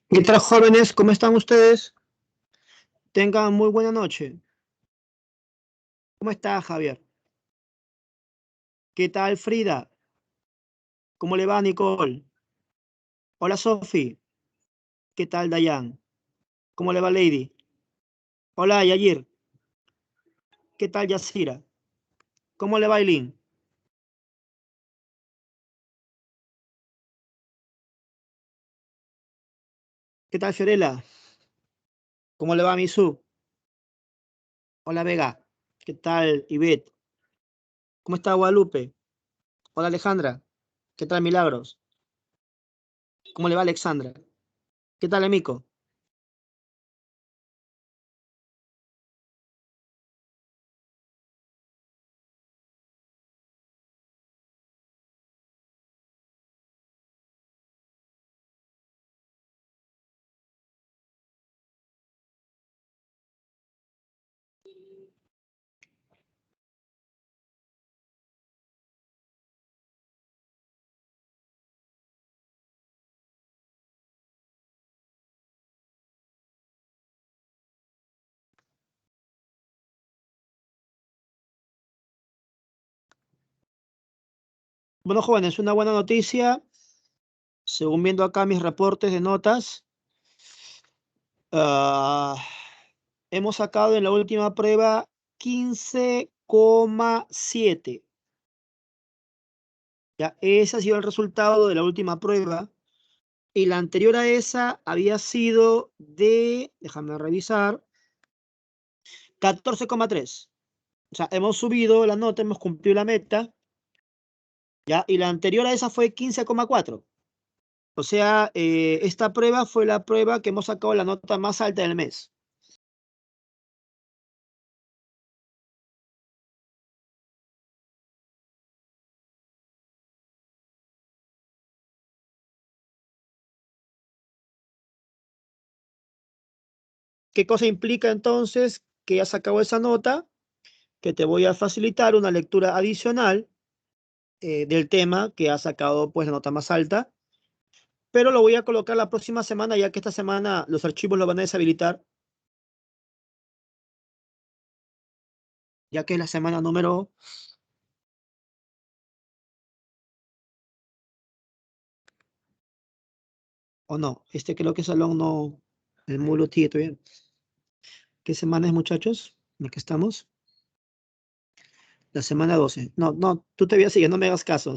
¿Qué tal, jóvenes? ¿Cómo están ustedes? Tengan muy buena noche. ¿Cómo está, Javier? ¿Qué tal, Frida? ¿Cómo le va, Nicole? Hola, Sofi. ¿Qué tal, Dayan? ¿Cómo le va, Lady? Hola, Yayir. ¿Qué tal, Yasira? ¿Cómo le va, Eileen? ¿Qué tal, Fiorella? ¿Cómo le va, Misu? Hola, Vega. ¿Qué tal, Ivette? ¿Cómo está, Guadalupe? Hola, Alejandra. ¿Qué tal, Milagros? ¿Cómo le va, Alexandra? ¿Qué tal, Emico? Bueno, jóvenes, una buena noticia. Según viendo acá mis reportes de notas, Ah, hemos sacado en la última prueba 15,7. Ya, ese ha sido el resultado de la última prueba. Y la anterior a esa había sido de, déjame revisar, 14,3. O sea, hemos subido la nota, hemos cumplido la meta. Ya, y la anterior a esa fue 15,4. O sea, esta prueba fue la prueba que hemos sacado la nota más alta del mes. ¿Qué cosa implica entonces que ya sacado esa nota? Que te voy a facilitar una lectura adicional del tema que ha sacado pues la nota más alta, pero lo voy a colocar la próxima semana, ya que esta semana los archivos los van a deshabilitar, ya que es la semana número, o no, creo que salón no, el módulo tiene todavía. ¿Qué semana es, muchachos? ¿En qué estamos? La semana 12. No, no, tú te voy a seguir, no me hagas caso,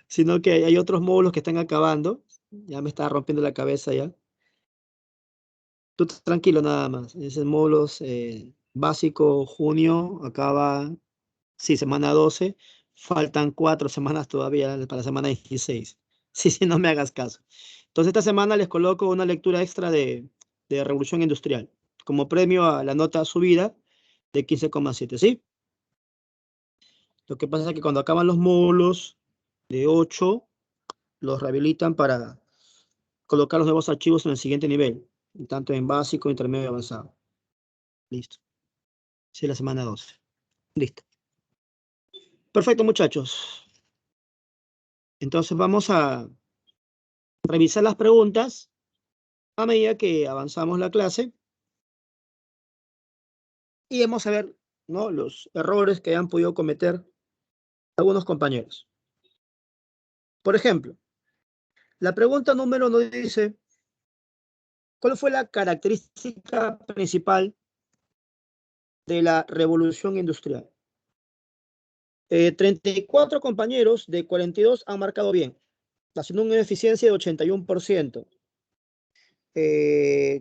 sino que hay otros módulos que están acabando, ya me está rompiendo la cabeza ya. Tú tranquilo nada más. Es el módulos básico, junio, acaba, sí, semana 12. Faltan 4 semanas todavía para la semana 16. Sí, sí, no me hagas caso. Entonces esta semana les coloco una lectura extra de Revolución Industrial, como premio a la nota subida de 15,7, ¿sí? Lo que pasa es que cuando acaban los módulos de 8 los rehabilitan para colocar los nuevos archivos en el siguiente nivel, tanto en básico, intermedio y avanzado. Listo. Sí, la semana 12. Listo. Perfecto, muchachos. Entonces vamos a revisar las preguntas a medida que avanzamos la clase y vamos a ver, ¿no?, los errores que han podido cometer algunos compañeros. Por ejemplo, la pregunta número 1 dice, ¿cuál fue la característica principal de la revolución industrial? 34 compañeros de 42 han marcado bien, haciendo una eficiencia de 81%.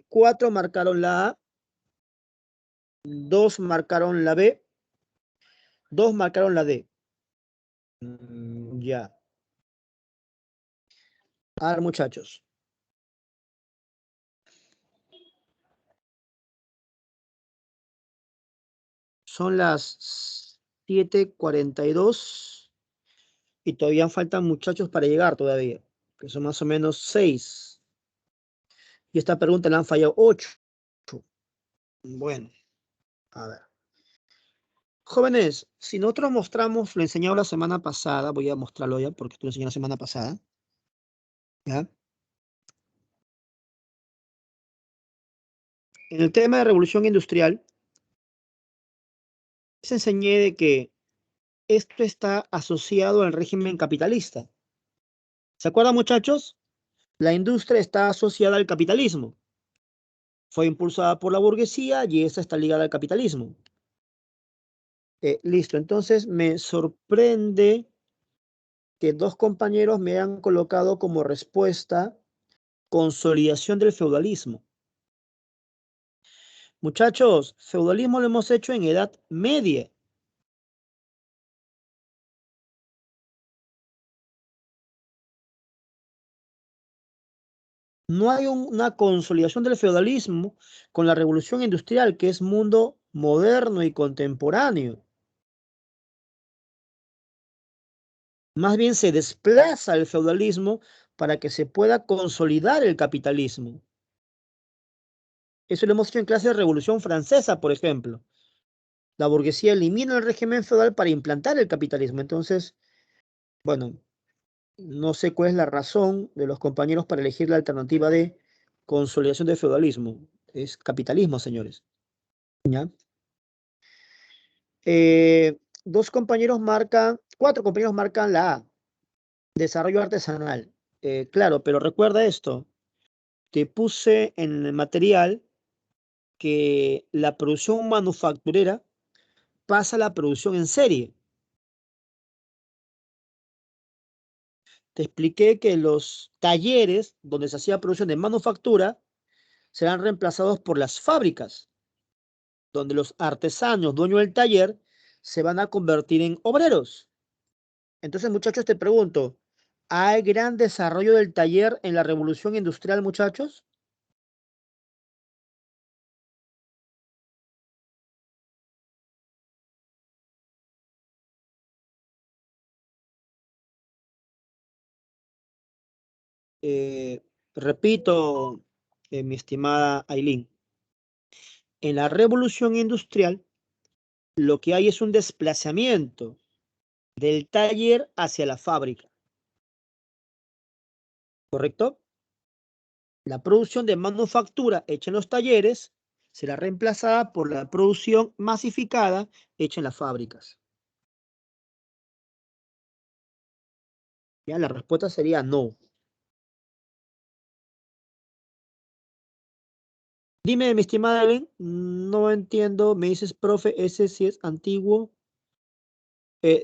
4 marcaron la A, 2 marcaron la B, 2 marcaron la D. Ya. A ver, muchachos. Son las 7:42 y todavía faltan muchachos para llegar todavía, que son más o menos 6. Y esta pregunta le han fallado 8. Bueno, a ver. Jóvenes, si nosotros mostramos, lo enseñado la semana pasada, voy a mostrarlo ya porque tú lo enseñé la semana pasada, ¿ya? En el tema de revolución industrial, les enseñé de que esto está asociado al régimen capitalista. ¿Se acuerdan, muchachos? La industria está asociada al capitalismo. Fue impulsada por la burguesía y esta está ligada al capitalismo. Listo, entonces me sorprende que dos compañeros me han colocado como respuesta consolidación del feudalismo. Muchachos, feudalismo lo hemos hecho en Edad Media. No hay una consolidación del feudalismo con la revolución industrial, que es mundo moderno y contemporáneo. Más bien se desplaza el feudalismo para que se pueda consolidar el capitalismo. Eso lo hemos hecho en clase de Revolución Francesa, por ejemplo. La burguesía elimina el régimen feudal para implantar el capitalismo. Entonces, bueno, no sé cuál es la razón de los compañeros para elegir la alternativa de consolidación del feudalismo. Es capitalismo, señores. ¿Ya? Cuatro compañeros marcan la A, desarrollo artesanal. Claro, pero recuerda esto. Te puse en el material que la producción manufacturera pasa a la producción en serie. Te expliqué que los talleres donde se hacía producción de manufactura serán reemplazados por las fábricas, donde los artesanos, dueños del taller, se van a convertir en obreros. Entonces, muchachos, te pregunto, ¿hay gran desarrollo del taller en la revolución industrial, muchachos? Eh, repito, mi estimada Aileen, en la revolución industrial lo que hay es un desplazamiento del taller hacia la fábrica, ¿correcto? La producción de manufactura hecha en los talleres será reemplazada por la producción masificada hecha en las fábricas. Ya, la respuesta sería no. Dime, mi estimada Ellen, no entiendo, me dices, profe, ese sí es antiguo.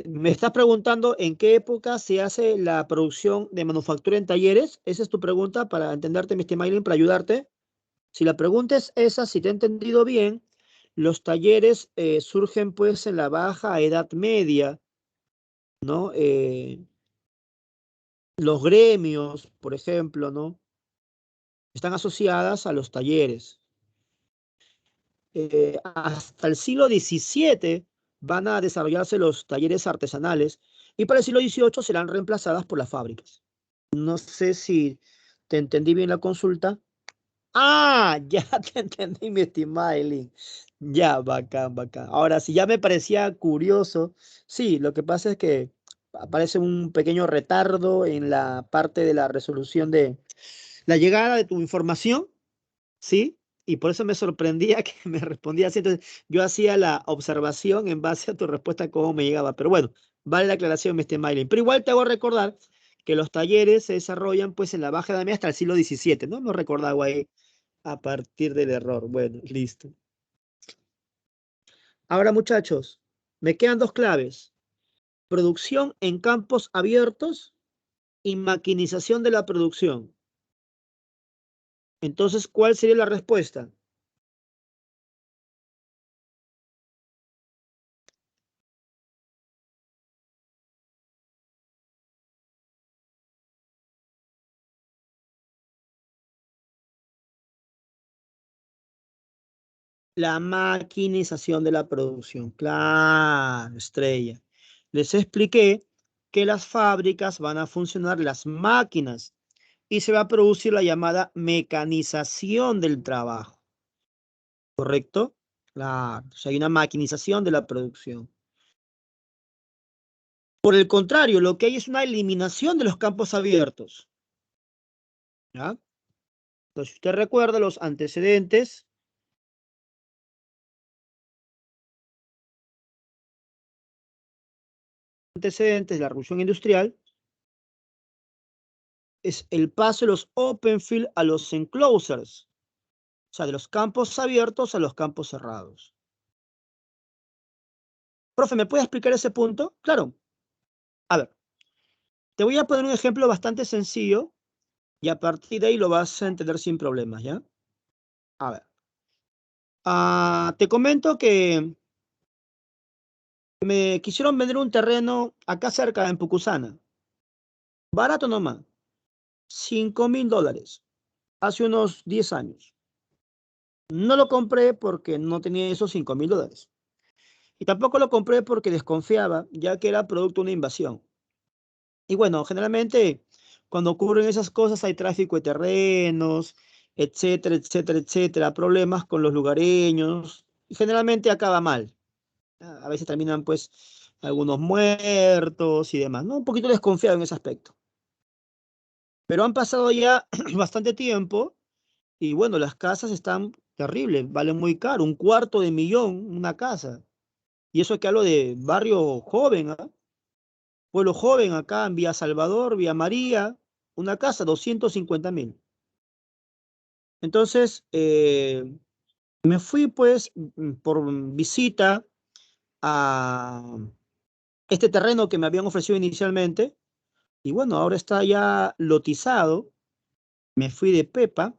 ¿Me estás preguntando en qué época se hace la producción de manufactura en talleres? Esa es tu pregunta para entenderte, mi estimada Ellen, para ayudarte. Si la pregunta es esa, si te he entendido bien, los talleres surgen pues en la baja Edad Media, ¿no? Los gremios, por ejemplo, ¿no? Están asociadas a los talleres. Hasta el siglo XVII van a desarrollarse los talleres artesanales y para el siglo XVIII serán reemplazadas por las fábricas. No sé si te entendí bien la consulta. Ah, ya te entendí, mi estimada Eileen. Ya, bacán, bacán. Ahora, si ya me parecía curioso, sí, lo que pasa es que aparece un pequeño retardo en la parte de la resolución de la llegada de tu información, ¿sí? Y por eso me sorprendía que me respondía así. Entonces, yo hacía la observación en base a tu respuesta, cómo me llegaba. Pero bueno, vale la aclaración, mi estimada Eileen. Pero igual te hago recordar que los talleres se desarrollan pues en la Baja Edad Media hasta el siglo XVII, ¿no? No recordaba ahí a partir del error. Bueno, listo. Ahora, muchachos, me quedan dos claves. Producción en campos abiertos y maquinización de la producción. Entonces, ¿cuál sería la respuesta? La maquinización de la producción. Claro, estrella. Les expliqué que las fábricas van a funcionar las máquinas y se va a producir la llamada mecanización del trabajo. ¿Correcto? Claro. O sea, hay una maquinización de la producción. Por el contrario, lo que hay es una eliminación de los campos abiertos. ¿Ya? Entonces, si usted recuerda los antecedentes, antecedentes de la revolución industrial es el paso de los open field a los enclosures, o sea, de los campos abiertos a los campos cerrados. Profe, ¿me puede explicar ese punto? Claro. A ver, te voy a poner un ejemplo bastante sencillo y a partir de ahí lo vas a entender sin problemas, ¿ya? A ver. Te comento que me quisieron vender un terreno acá cerca, en Pucusana. Barato nomás. $5.000. Hace unos 10 años. No lo compré porque no tenía esos $5.000. Y tampoco lo compré porque desconfiaba, ya que era producto de una invasión. Y bueno, generalmente cuando ocurren esas cosas hay tráfico de terrenos, etcétera, etcétera, etcétera, problemas con los lugareños. Y generalmente acaba mal. A veces terminan pues algunos muertos y demás, ¿no? Un poquito desconfiado en ese aspecto. Pero han pasado ya bastante tiempo y bueno, las casas están terribles, valen muy caro, $250.000 una casa. Y eso que hablo de barrio joven, ¿ah? Pueblo joven acá en Vía Salvador, Vía María, una casa, 250.000. Entonces, me fui pues por visita a este terreno que me habían ofrecido inicialmente. Y bueno, ahora está ya lotizado. Me fui de Pepa.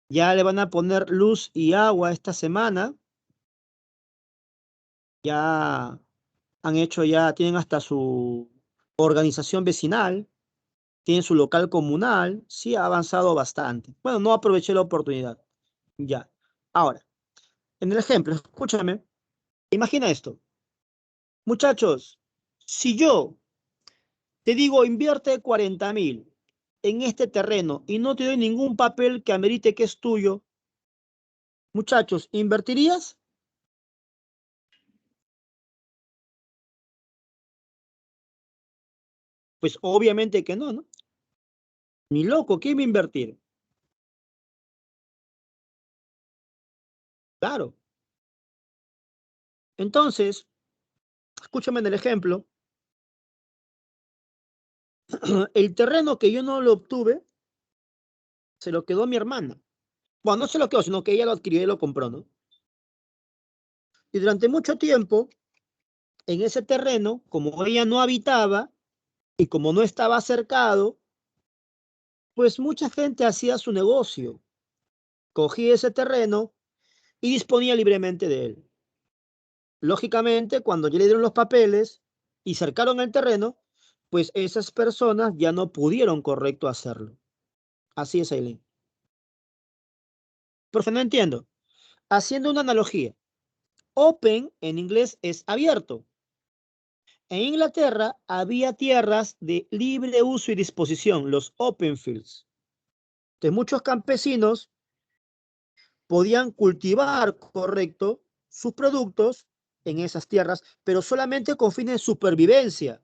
Ya le van a poner luz y agua esta semana. Ya han hecho, ya tienen hasta su organización vecinal. Tienen su local comunal. Sí, ha avanzado bastante. Bueno, no aproveché la oportunidad. Ya. Ahora, en el ejemplo, escúchame. Imagina esto. Muchachos, si yo te digo invierte 40.000 en este terreno y no te doy ningún papel que amerite que es tuyo, muchachos, ¿invertirías? Pues obviamente que no, ¿no? Ni loco, ¿quién va a invertir? Claro. Entonces, escúchame en el ejemplo, el terreno que yo no lo obtuve, se lo quedó mi hermana. Bueno, no se lo quedó, sino que ella lo adquirió y lo compró, ¿no? Y durante mucho tiempo, en ese terreno, como ella no habitaba y como no estaba cercado, pues mucha gente hacía su negocio. Cogía ese terreno y disponía libremente de él. Lógicamente, cuando ya le dieron los papeles y cercaron el terreno, pues esas personas ya no pudieron correcto hacerlo. Así es, Aileen. Profe, no entiendo. Haciendo una analogía, open en inglés es abierto. En Inglaterra había tierras de libre uso y disposición, los open fields. Entonces, muchos campesinos podían cultivar correcto sus productos en esas tierras, pero solamente con fines de supervivencia.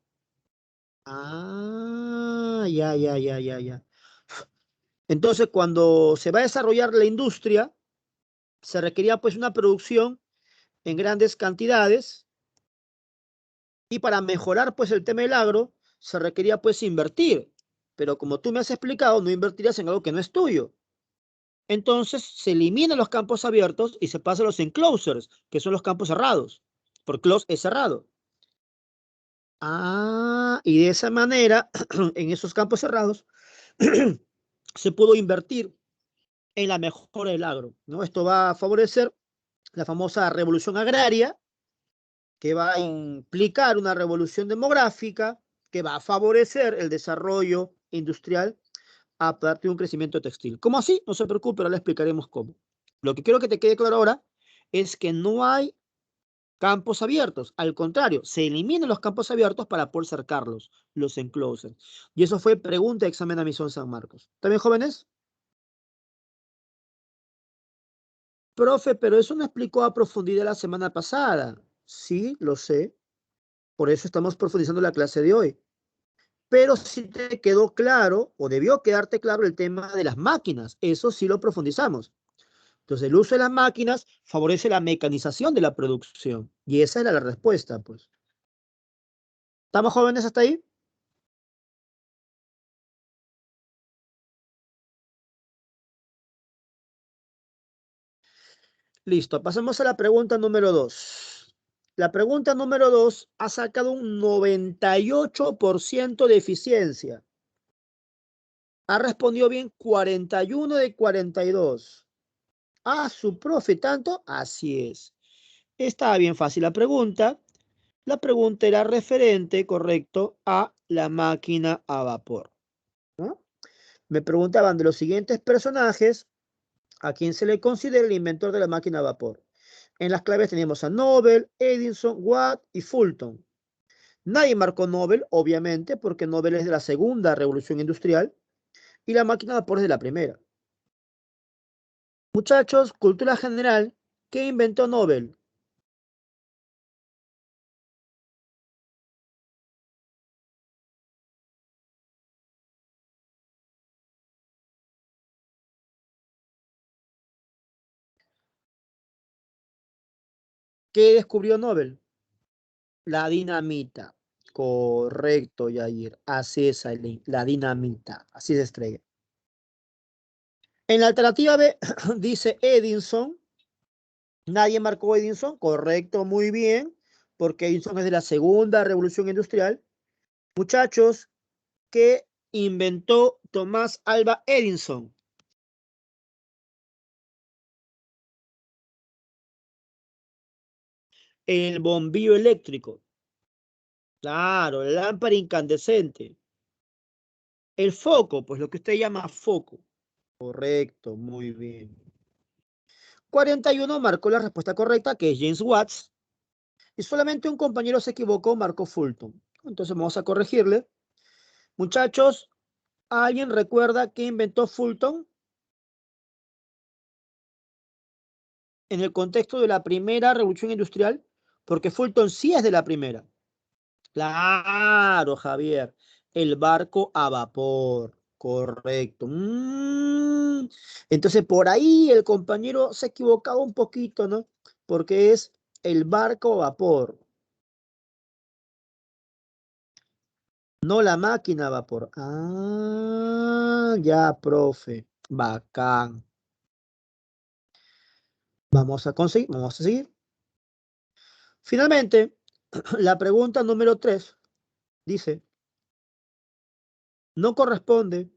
Ya, ya, ya, ya, ya. Entonces, cuando se va a desarrollar la industria, se requería pues una producción en grandes cantidades y para mejorar pues el tema del agro, se requería pues invertir. Pero como tú me has explicado, no invertirías en algo que no es tuyo. Entonces se eliminan los campos abiertos y se pasa a los enclosures, que son los campos cerrados. Por close es cerrado. Y de esa manera, en esos campos cerrados, se pudo invertir en la mejora del agro, ¿no? Esto va a favorecer la famosa revolución agraria, que va a implicar una revolución demográfica, que va a favorecer el desarrollo industrial a partir de un crecimiento textil. ¿Cómo así? No se preocupe, ahora le explicaremos cómo. Lo que quiero que te quede claro ahora es que no hay campos abiertos. Al contrario, se eliminan los campos abiertos para poder cercarlos, los enclosures. Y eso fue pregunta de examen a Misión San Marcos. ¿También, jóvenes? Profe, pero eso no explicó a profundidad la semana pasada. Sí, lo sé. Por eso estamos profundizando la clase de hoy. Pero sí te quedó claro, o debió quedarte claro el tema de las máquinas. Eso sí lo profundizamos. Entonces, el uso de las máquinas favorece la mecanización de la producción. Y esa era la respuesta, pues. ¿Estamos jóvenes hasta ahí? Listo, pasemos a la pregunta número 2. La pregunta número 2 ha sacado un 98% de eficiencia. Ha respondido bien 41 de 42. Ah, su profe, ¿tanto? Así es. Estaba bien fácil la pregunta. La pregunta era referente, correcto, a la máquina a vapor, ¿no? Me preguntaban de los siguientes personajes a quién se le considera el inventor de la máquina a vapor. En las claves teníamos a Nobel, Edison, Watt y Fulton. Nadie marcó Nobel, obviamente, porque Nobel es de la segunda revolución industrial y la máquina a vapor es de la primera. Muchachos, cultura general, ¿qué inventó Nobel? ¿Qué descubrió Nobel? La dinamita. Correcto, Yair. Así es, Aileen. La dinamita. Así se estrella. En la alternativa B dice Edison. Nadie marcó Edison. Correcto, muy bien. Porque Edison es de la segunda revolución industrial. Muchachos, ¿qué inventó Tomás Alva Edison? El bombillo eléctrico. Claro, la lámpara incandescente. El foco, pues lo que usted llama foco. Correcto, muy bien. 41 marcó la respuesta correcta, que es James Watts, y solamente un compañero se equivocó, marcó Fulton. Entonces vamos a corregirle. Muchachos, ¿alguien recuerda qué inventó Fulton en el contexto de la primera revolución industrial? Porque Fulton sí es de la primera. Claro, Javier, el barco a vapor. Correcto. Entonces, por ahí el compañero se ha equivocado un poquito, ¿no? Porque es el barco a vapor. No la máquina a vapor. Ah, ya, profe. Bacán. Vamos a seguir. Finalmente, la pregunta número 3 dice, no corresponde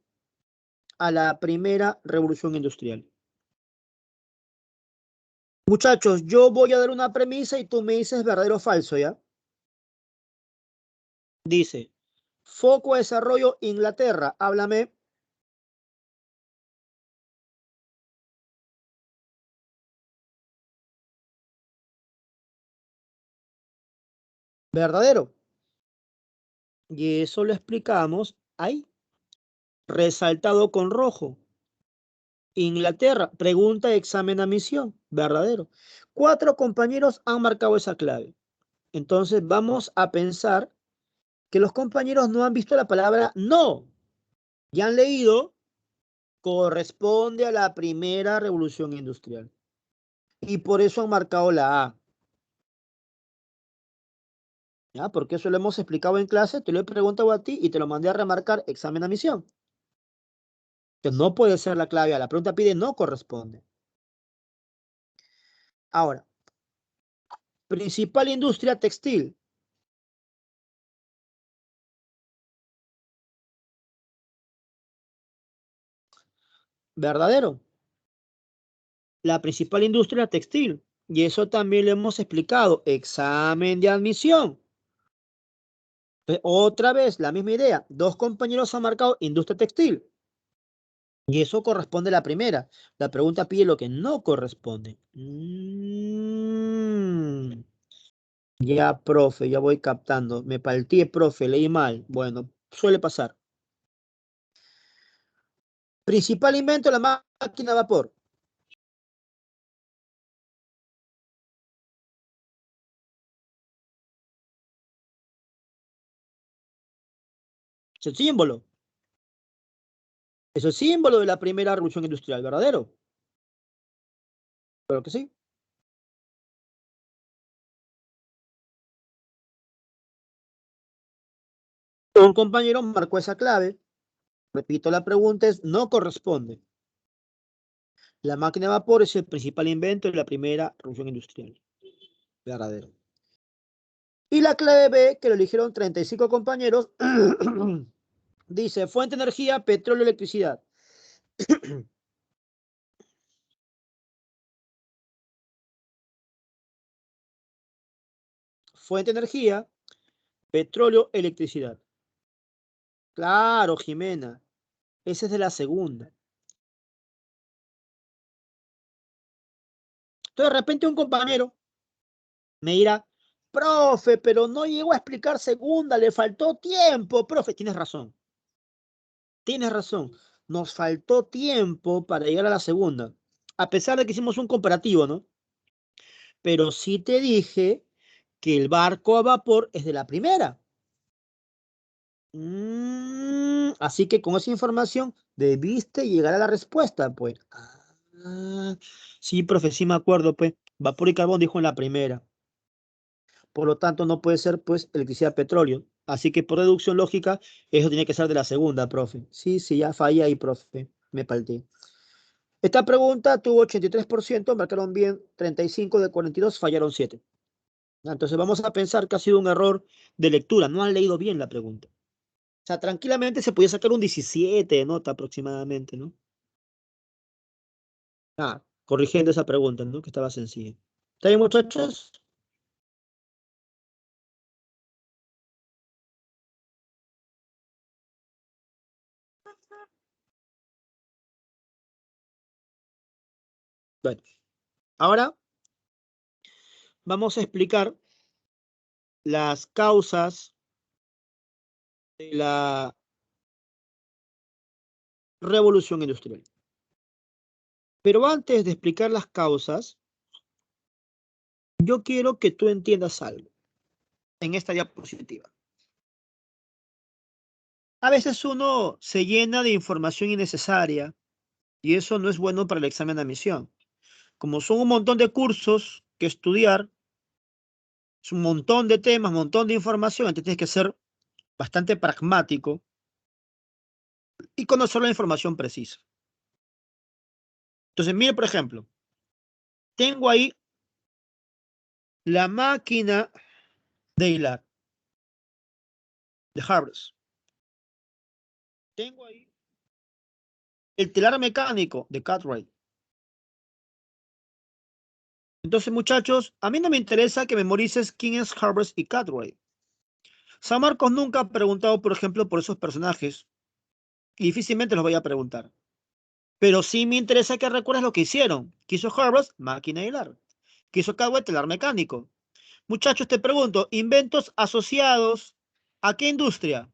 a la primera revolución industrial. Muchachos, yo voy a dar una premisa y tú me dices verdadero o falso, ¿ya? Dice, foco de desarrollo Inglaterra, háblame. Verdadero. Y eso lo explicamos ahí, resaltado con rojo. Inglaterra, pregunta de examen admisión, verdadero. 4 compañeros han marcado esa clave. Entonces vamos a pensar que los compañeros no han visto la palabra no y han leído corresponde a la primera revolución industrial. Y por eso han marcado la A. ¿Ya? Porque eso lo hemos explicado en clase, te lo he preguntado a ti y te lo mandé a remarcar examen admisión. Que no puede ser la clave A. La pregunta pide no corresponde. Ahora, principal industria textil. Verdadero. La principal industria textil. Y eso también lo hemos explicado. Examen de admisión. Otra vez, la misma idea. 2 compañeros han marcado industria textil. Y eso corresponde a la primera. La pregunta pide lo que no corresponde. Ya, profe, ya voy captando. Me palteé, profe, leí mal. Bueno, suele pasar. Principal invento, la máquina a vapor. Es el símbolo. Es el símbolo de la primera revolución industrial, ¿verdadero? Claro que sí. Un compañero marcó esa clave. Repito, la pregunta es, no corresponde. La máquina de vapor es el principal invento de la primera revolución industrial. Verdadero. Y la clave B, que lo eligieron 35 compañeros, dice, fuente de energía, petróleo, electricidad. Fuente de energía, petróleo, electricidad. Claro, Jimena. Esa es de la segunda. Entonces, de repente un compañero me dirá, profe, pero no llegó a explicar segunda, le faltó tiempo. Profe, tienes razón. Tienes razón. Nos faltó tiempo para llegar a la segunda. A pesar de que hicimos un comparativo, ¿no? Pero sí te dije que el barco a vapor es de la primera. Así que con esa información debiste llegar a la respuesta, pues. Sí, profe, sí me acuerdo, pues. Vapor y carbón dijo en la primera. Por lo tanto, no puede ser, pues, electricidad, petróleo. Así que por deducción lógica, eso tiene que ser de la segunda, profe. Sí, sí, ya falla ahí, profe. Me palté. Esta pregunta tuvo 83%, marcaron bien 35 de 42, fallaron 7. Entonces vamos a pensar que ha sido un error de lectura, no han leído bien la pregunta. O sea, tranquilamente se podía sacar un 17 de nota aproximadamente, ¿no? Corrigiendo esa pregunta, ¿no? Que estaba sencilla. ¿Está bien, muchachos? Bueno, ahora vamos a explicar las causas de la revolución industrial. Pero antes de explicar las causas, yo quiero que tú entiendas algo en esta diapositiva. A veces uno se llena de información innecesaria y eso no es bueno para el examen de admisión. Como son un montón de cursos que estudiar, es un montón de temas, un montón de información, entonces tienes que ser bastante pragmático y conocer la información precisa. Entonces, mire, por ejemplo, tengo ahí la máquina de hilar de Harvest. Tengo ahí el telar mecánico de Cartwright. Entonces, muchachos, a mí no me interesa que memorices quién es Harvest y Cartwright. San Marcos nunca ha preguntado, por ejemplo, por esos personajes y difícilmente los voy a preguntar. Pero sí me interesa que recuerdes lo que hicieron. ¿Qué hizo Harvest? Máquina de hilar. ¿Qué hizo Cartwright? Telar mecánico. Muchachos, te pregunto, inventos asociados ¿a qué industria?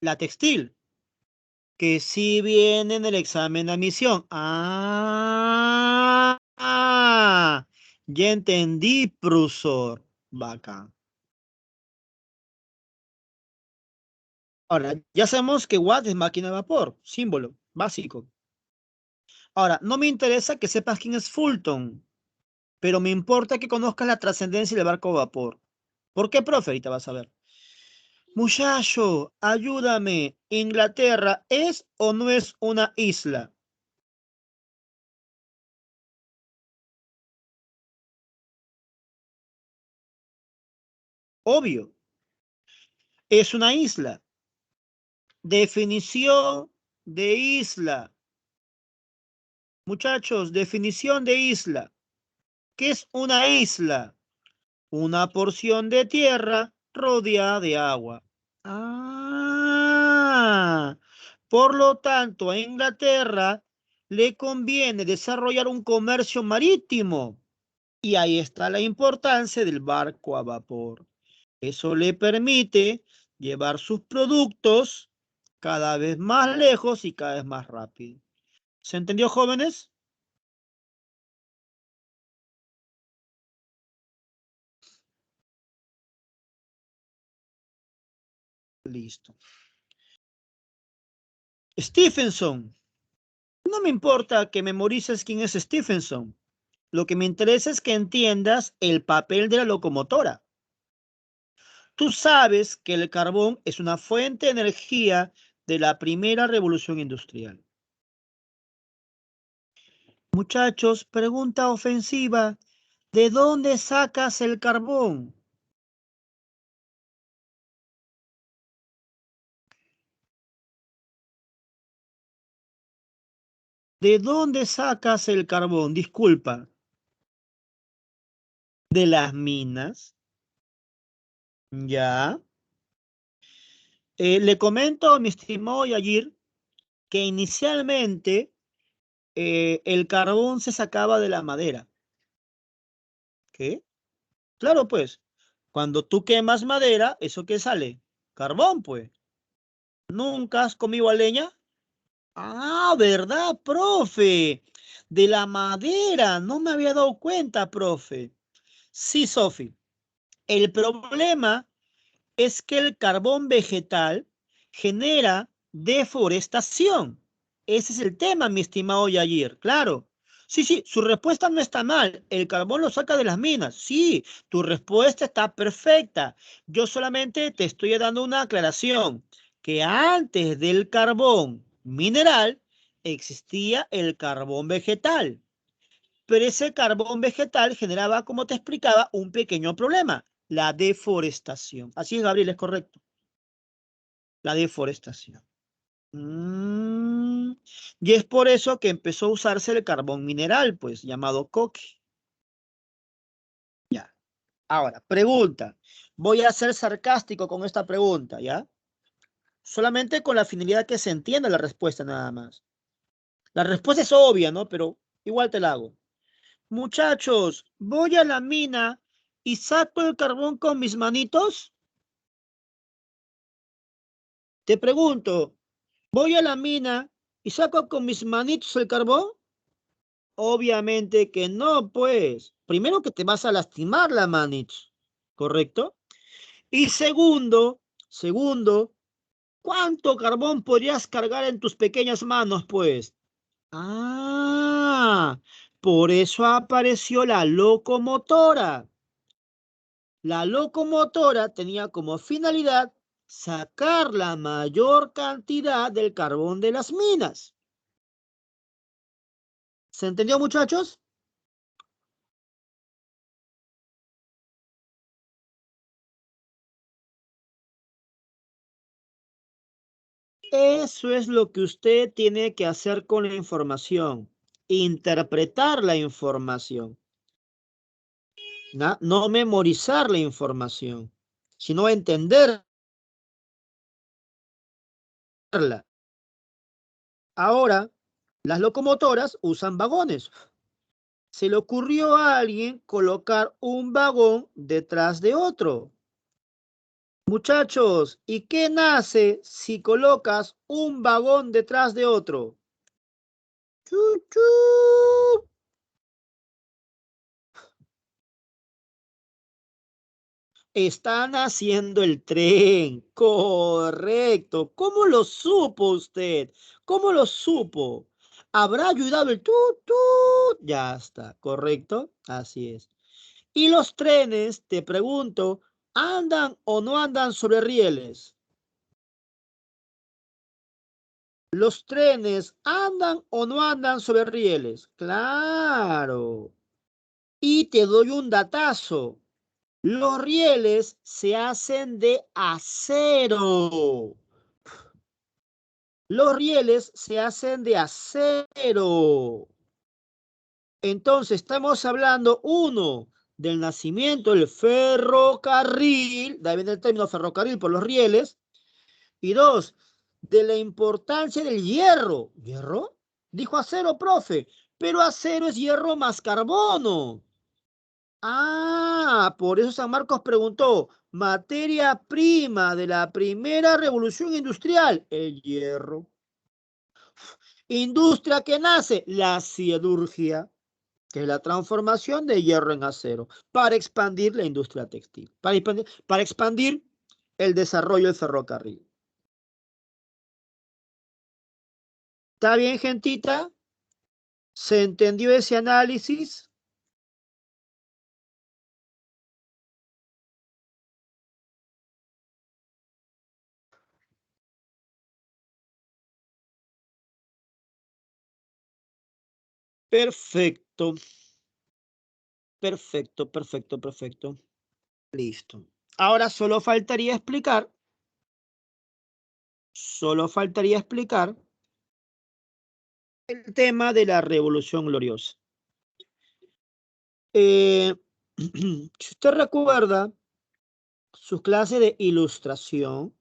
La textil, que sí viene en el examen de admisión. Ya entendí, profesor. Bacán. Ahora, ya sabemos que Watt es máquina de vapor, símbolo básico. Ahora, no me interesa que sepas quién es Fulton, pero me importa que conozcas la trascendencia del barco de vapor. ¿Por qué, profe? Ahorita vas a ver. Muchacho, ayúdame. ¿Inglaterra es o no es una isla? Obvio, es una isla. Definición de isla. Muchachos, definición de isla. ¿Qué es una isla? Una porción de tierra rodeada de agua. Ah, por lo tanto, a Inglaterra le conviene desarrollar un comercio marítimo. Y ahí está la importancia del barco a vapor. Eso le permite llevar sus productos cada vez más lejos y cada vez más rápido. ¿Se entendió, jóvenes? Listo. Stephenson. No me importa que memorices quién es Stephenson. Lo que me interesa es que entiendas el papel de la locomotora. Tú sabes que el carbón es una fuente de energía de la primera revolución industrial. Muchachos, pregunta ofensiva. ¿De dónde sacas el carbón? ¿De dónde sacas el carbón? Disculpa. ¿De las minas? Ya. Le comento a mi estimado Yagir que inicialmente el carbón se sacaba de la madera. ¿Qué? Claro, pues, cuando tú quemas madera, ¿eso qué sale? Carbón, pues. ¿Nunca has comido a leña? Ah, ¿verdad, profe? De la madera, no me había dado cuenta, profe. Sí, Sofi. El problema es que el carbón vegetal genera deforestación. Ese es el tema, mi estimado Yair. Claro. Sí, sí, su respuesta no está mal. El carbón lo saca de las minas. Sí, tu respuesta está perfecta. Yo solamente te estoy dando una aclaración, que antes del carbón mineral existía el carbón vegetal. Pero ese carbón vegetal generaba, como te explicaba, un pequeño problema, la deforestación. Así es, Gabriel, es correcto. La deforestación. Mm, Y es por eso que empezó a usarse el carbón mineral, pues, llamado coque. Ya. Ahora, pregunta. Voy a ser sarcástico con esta pregunta, ¿ya? Solamente con la finalidad que se entienda la respuesta nada más. La respuesta es obvia, ¿no? Pero igual te la hago. Muchachos, voy a la mina y saco el carbón con mis manitos. Te pregunto, ¿voy a la mina y saco con mis manitos el carbón? Obviamente que no, pues. Primero que te vas a lastimar la manitos, ¿correcto? Y segundo, ¿cuánto carbón podrías cargar en tus pequeñas manos, pues? Ah, por eso apareció la locomotora. La locomotora tenía como finalidad sacar la mayor cantidad del carbón de las minas. ¿Se entendió, muchachos? Eso es lo que usted tiene que hacer con la información. Interpretar la información. No memorizar la información, sino entenderla. Ahora, las locomotoras usan vagones. Se le ocurrió a alguien colocar un vagón detrás de otro. Muchachos, ¿y qué nace si colocas un vagón detrás de otro? ¡Chu, chu! Están haciendo el tren. Correcto. ¿Cómo lo supo usted? ¿Cómo lo supo? ¿Habrá ayudado el tut, tut? Ya está, correcto. Así es. ¿Y los trenes, te pregunto, andan o no andan sobre rieles? ¿Los trenes andan o no andan sobre rieles? Claro. Y te doy un datazo. Los rieles se hacen de acero. Los rieles se hacen de acero. Entonces, estamos hablando, uno, del nacimiento del ferrocarril, de ahí viene el término ferrocarril por los rieles, y dos, de la importancia del hierro. ¿Hierro? Dijo acero, profe, pero acero es hierro más carbono. Ah, por eso San Marcos preguntó, materia prima de la primera revolución industrial, el hierro. Industria que nace, la siderurgia, que es la transformación de hierro en acero, para expandir la industria textil, para expandir el desarrollo del ferrocarril. ¿Está bien, gentita? ¿Se entendió ese análisis? Perfecto, perfecto, perfecto, perfecto. Listo. Ahora solo faltaría explicar el tema de la Revolución Gloriosa. Si usted recuerda sus clases de ilustración,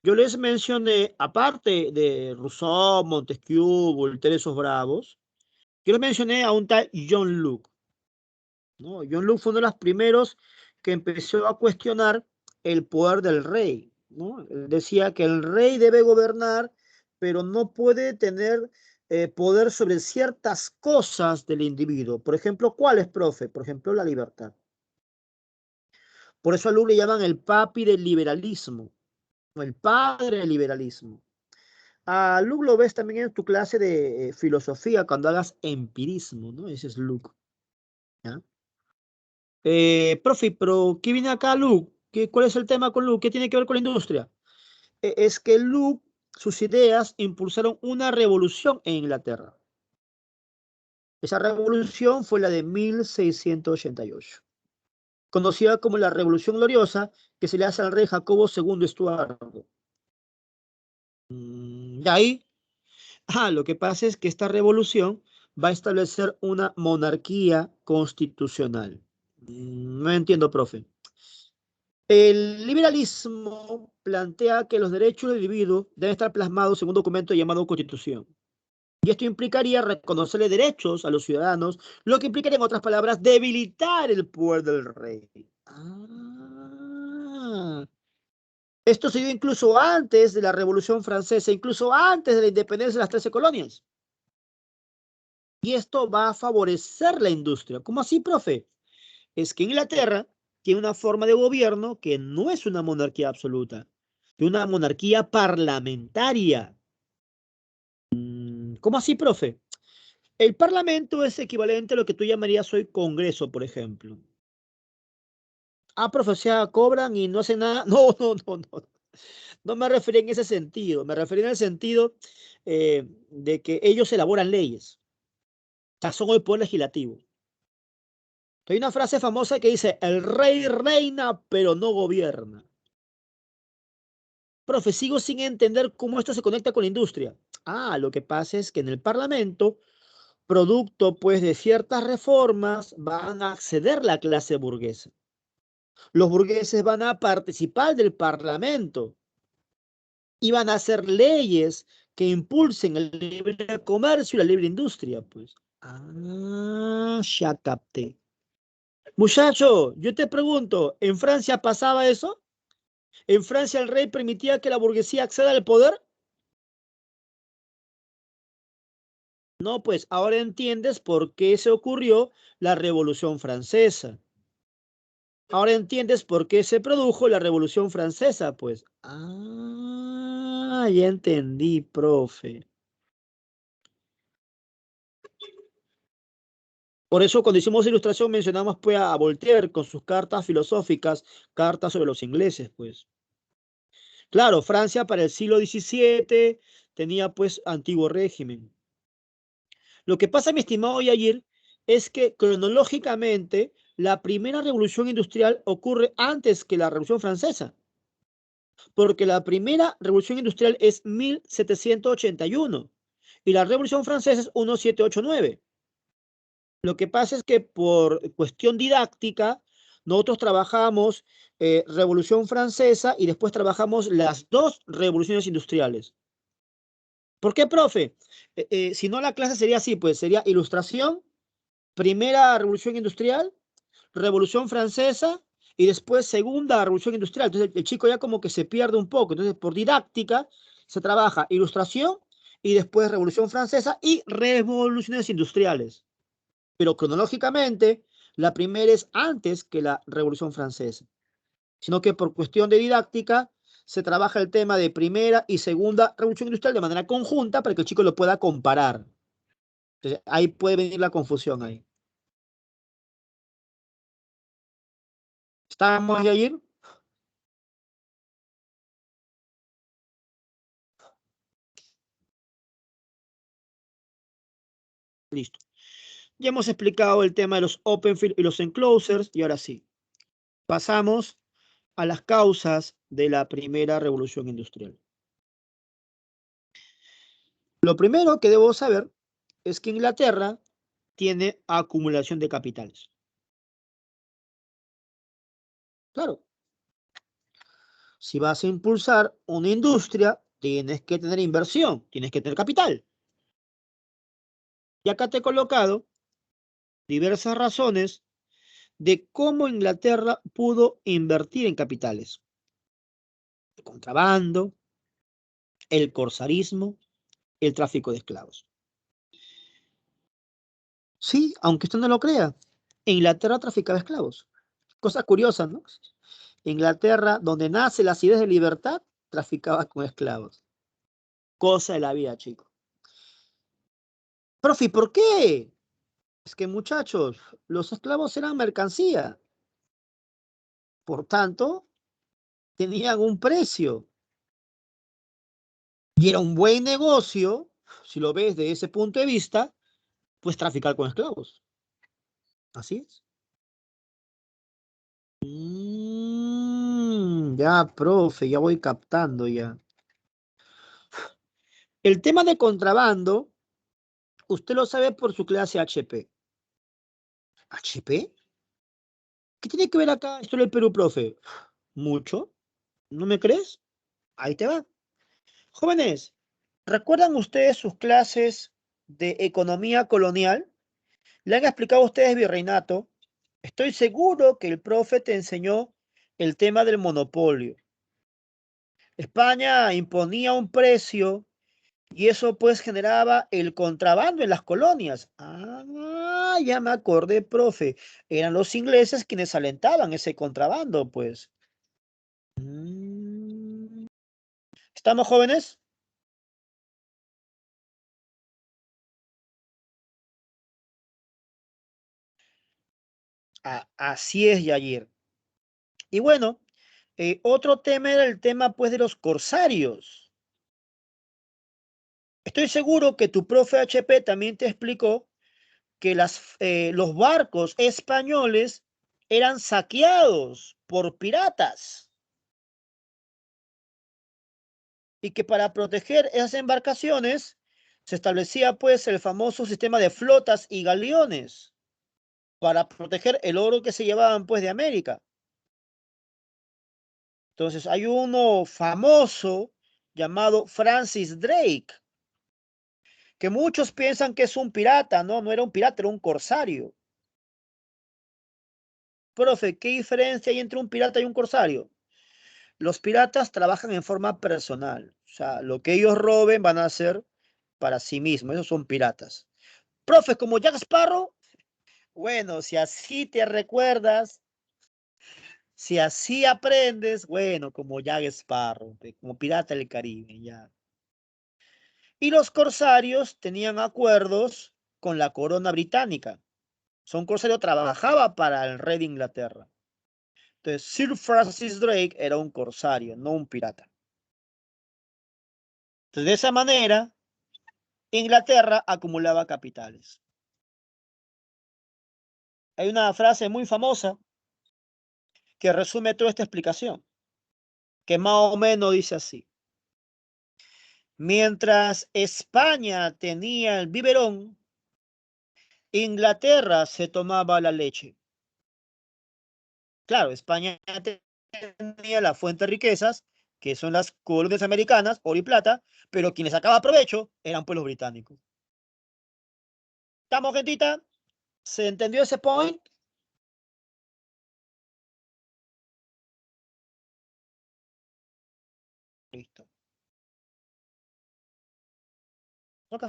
yo les mencioné, aparte de Rousseau, Montesquieu, Voltaire, esos bravos, yo les mencioné a un tal John Locke, ¿no? John Locke fue uno de los primeros que empezó a cuestionar el poder del rey, ¿no? Él decía que el rey debe gobernar, pero no puede tener poder sobre ciertas cosas del individuo. Por ejemplo, ¿cuáles, profe? Por ejemplo, la libertad. Por eso a Locke le llaman el papi del liberalismo, o el padre del liberalismo. A Locke lo ves también en tu clase de filosofía cuando hagas empirismo, ¿no? Ese es Locke, ¿ya? Profe, pero ¿qué viene acá, Luke? ¿Cuál es el tema con Luke? ¿Qué tiene que ver con la industria? Es que Luke, sus ideas impulsaron una revolución en Inglaterra. Esa revolución fue la de 1688, conocida como la Revolución Gloriosa, que se le hace al rey Jacobo II Estuardo. De ahí, lo que pasa es que esta revolución va a establecer una monarquía constitucional. No entiendo, profe. El liberalismo plantea que los derechos del individuo deben estar plasmados en un documento llamado Constitución. Y esto implicaría reconocerle derechos a los ciudadanos, lo que implicaría, en otras palabras, debilitar el poder del rey. Esto se dio incluso antes de la Revolución Francesa, incluso antes de la independencia de las 13 colonias. Y esto va a favorecer la industria. ¿Cómo así, profe? Es que Inglaterra tiene una forma de gobierno que no es una monarquía absoluta, de una monarquía parlamentaria. ¿Cómo así, profe? El parlamento es equivalente a lo que tú llamarías hoy Congreso, por ejemplo. Profe, o sea, cobran y no hacen nada. No, no, no, no. No me refería en ese sentido. Me refería en el sentido de que ellos elaboran leyes. O sea, son el poder legislativo. Hay una frase famosa que dice, el rey reina, pero no gobierna. Profe, sigo sin entender cómo esto se conecta con la industria. Lo que pasa es que en el Parlamento, producto pues de ciertas reformas, van a acceder la clase burguesa. Los burgueses van a participar del Parlamento y van a hacer leyes que impulsen el libre comercio y la libre industria, pues. Ya capté. Muchacho, yo te pregunto, ¿en Francia pasaba eso? ¿En Francia el rey permitía que la burguesía acceda al poder? No, pues ahora entiendes por qué se ocurrió la Revolución Francesa. Ahora entiendes por qué se produjo la Revolución Francesa, pues. Ya entendí, profe. Por eso cuando hicimos ilustración mencionamos pues a Voltaire con sus cartas filosóficas, cartas sobre los ingleses, pues. Claro, Francia para el siglo XVII tenía pues antiguo régimen. Lo que pasa, mi estimado Yair, es que cronológicamente la primera revolución industrial ocurre antes que la Revolución Francesa, porque la primera revolución industrial es 1781 y la Revolución Francesa es 1789. Lo que pasa es que por cuestión didáctica, nosotros trabajamos Revolución Francesa y después trabajamos las dos revoluciones industriales. ¿Por qué, profe? Si no, la clase sería así, pues sería ilustración, primera revolución industrial, revolución francesa y después segunda revolución industrial. Entonces el chico ya como que se pierde un poco. Entonces por didáctica se trabaja ilustración y después revolución francesa y revoluciones industriales. Pero cronológicamente la primera es antes que la revolución francesa, sino que por cuestión de didáctica se trabaja el tema de primera y segunda revolución industrial de manera conjunta para que el chico lo pueda comparar. Entonces, ahí puede venir la confusión ahí. ¿Estábamos, Yair? Listo. Ya hemos explicado el tema de los open field y los enclosures, y ahora sí, pasamos a las causas de la primera revolución industrial. Lo primero que debo saber es que Inglaterra tiene acumulación de capitales. Claro, si vas a impulsar una industria, tienes que tener inversión, tienes que tener capital. Y acá te he colocado diversas razones de cómo Inglaterra pudo invertir en capitales. El contrabando, el corsarismo, el tráfico de esclavos. Sí, aunque usted no lo crea, Inglaterra traficaba esclavos. Cosa curiosa, ¿no? Inglaterra, donde nace las ideas de libertad, traficaba con esclavos. Cosa de la vida, chicos. Profe, ¿por qué? Es que, muchachos, los esclavos eran mercancía. Por tanto, tenían un precio. Y era un buen negocio, si lo ves de ese punto de vista, pues traficar con esclavos. Así es. Ya, profe, ya voy captando ya. El tema de contrabando, usted lo sabe por su clase HP. ¿HP? ¿Qué tiene que ver acá esto del Perú, profe? Mucho. ¿No me crees? Ahí te va. Jóvenes, ¿recuerdan ustedes sus clases de economía colonial? ¿Le han explicado a ustedes virreinato? Estoy seguro que el profe te enseñó el tema del monopolio. España imponía un precio y eso pues generaba el contrabando en las colonias. Ah, ya me acordé, profe. Eran los ingleses quienes alentaban ese contrabando, pues. Mm, ¿Estamos jóvenes? Así es, Yair. Y bueno, otro tema era el tema pues de los corsarios. Estoy seguro que tu profe HP también te explicó que los barcos españoles eran saqueados por piratas y que para proteger esas embarcaciones se establecía pues el famoso sistema de flotas y galeones para proteger el oro que se llevaban pues de América. Entonces hay uno famoso llamado Francis Drake, que muchos piensan que es un pirata, no, no era un pirata, era un corsario. Profe, ¿qué diferencia hay entre un pirata y un corsario? Los piratas trabajan en forma personal, o sea, lo que ellos roben van a hacer para sí mismos, esos son piratas. Profe, como Jack Sparrow, bueno, si así te recuerdas, si así aprendes, bueno, como Jack Sparrow, como pirata del Caribe, ya. Y los corsarios tenían acuerdos con la corona británica. Son corsario trabajaba para el rey de Inglaterra. Entonces, Sir Francis Drake era un corsario, no un pirata. Entonces, de esa manera, Inglaterra acumulaba capitales. Hay una frase muy famosa que resume toda esta explicación, que más o menos dice así. Mientras España tenía el biberón, Inglaterra se tomaba la leche. Claro, España tenía la fuente de riquezas, que son las colonias americanas, oro y plata, pero quienes sacaban provecho eran pueblos británicos. ¿Estamos, gentita? ¿Se entendió ese point? Listo. Ok.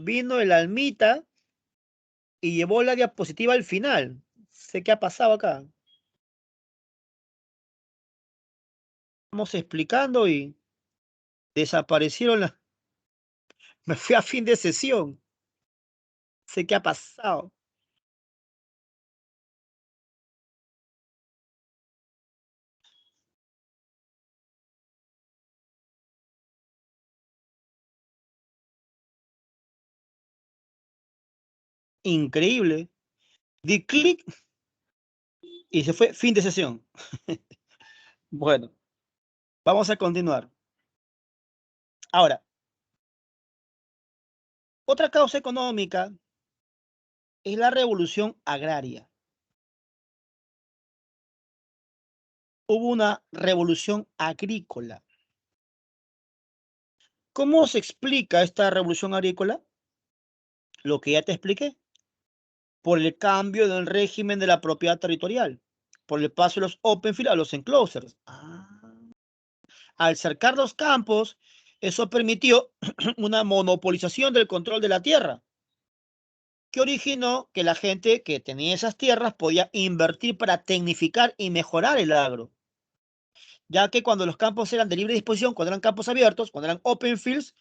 Vino el almita y llevó la diapositiva al final. Sé qué ha pasado acá. Estamos explicando y Desaparecieron las... Me fui a fin de sesión. Sé qué ha pasado. Increíble. Di clic y se fue fin de sesión. Bueno, vamos a continuar. Ahora, otra causa económica es la revolución agraria. Hubo una revolución agrícola. ¿Cómo se explica esta revolución agrícola? Lo que ya te expliqué. Por el cambio del régimen de la propiedad territorial. Por el paso de los open field a los enclosures. Al cercar los campos, eso permitió una monopolización del control de la tierra, que originó que la gente que tenía esas tierras podía invertir para tecnificar y mejorar el agro, ya que cuando los campos eran de libre disposición, cuando eran campos abiertos, cuando eran open fields,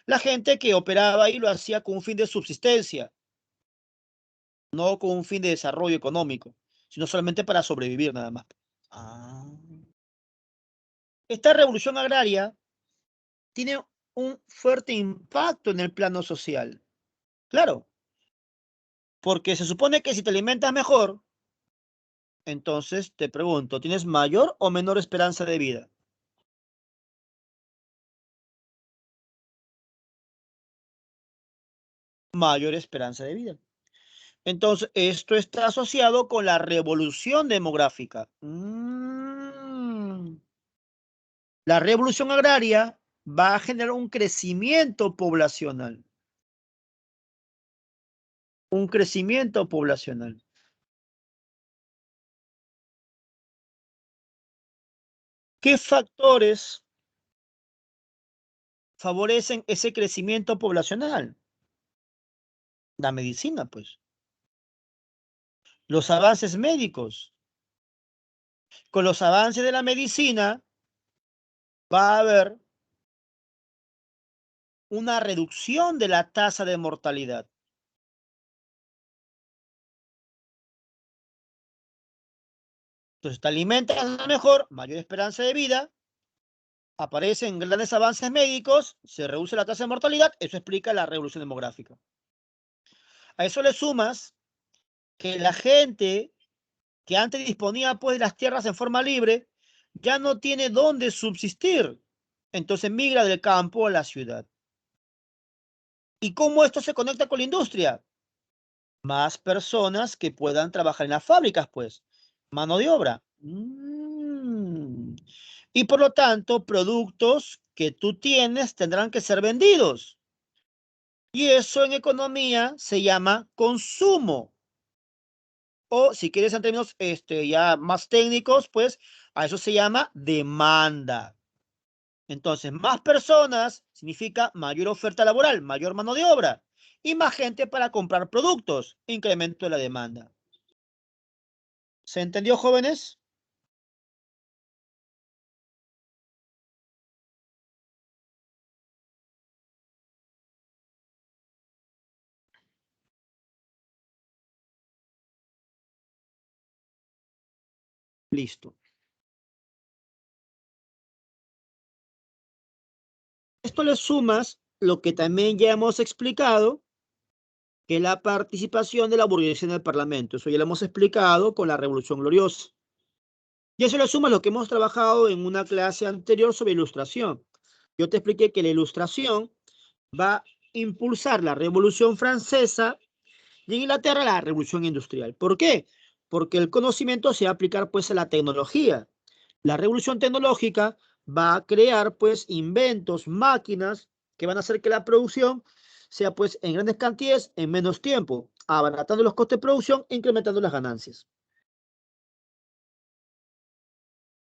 la gente que operaba ahí lo hacía con un fin de subsistencia, no con un fin de desarrollo económico, sino solamente para sobrevivir nada más. Ah. Esta revolución agraria tiene un fuerte impacto en el plano social. Claro, porque se supone que si te alimentas mejor, entonces te pregunto, ¿tienes mayor o menor esperanza de vida? Mayor esperanza de vida. Entonces, esto está asociado con la revolución demográfica. La revolución agraria va a generar un crecimiento poblacional. Un crecimiento poblacional. ¿Qué factores favorecen ese crecimiento poblacional? La medicina, pues. Los avances médicos. Con los avances de la medicina va a haber una reducción de la tasa de mortalidad. Entonces, te alimentas mejor, mayor esperanza de vida, aparecen grandes avances médicos, se reduce la tasa de mortalidad, eso explica la revolución demográfica. A eso le sumas que la gente que antes disponía pues de las tierras en forma libre, ya no tiene dónde subsistir. Entonces migra del campo a la ciudad. ¿Y cómo esto se conecta con la industria? Más personas que puedan trabajar en las fábricas, pues. Mano de obra. Y por lo tanto, productos que tú tienes tendrán que ser vendidos. Y eso en economía se llama consumo. O si quieres en términos ya más técnicos, pues a eso se llama demanda. Entonces, más personas significa mayor oferta laboral, mayor mano de obra y más gente para comprar productos, incremento de la demanda. ¿Se entendió, jóvenes? Listo. Esto le sumas lo que también ya hemos explicado, que es la participación de la burguesía en el Parlamento. Eso ya lo hemos explicado con la Revolución Gloriosa. Y eso le suma lo que hemos trabajado en una clase anterior sobre ilustración. Yo te expliqué que la ilustración va a impulsar la Revolución Francesa y en Inglaterra la Revolución Industrial. ¿Por qué? Porque el conocimiento se va a aplicar pues a la tecnología. La revolución tecnológica va a crear pues inventos, máquinas que van a hacer que la producción sea pues en grandes cantidades en menos tiempo, abaratando los costes de producción e incrementando las ganancias.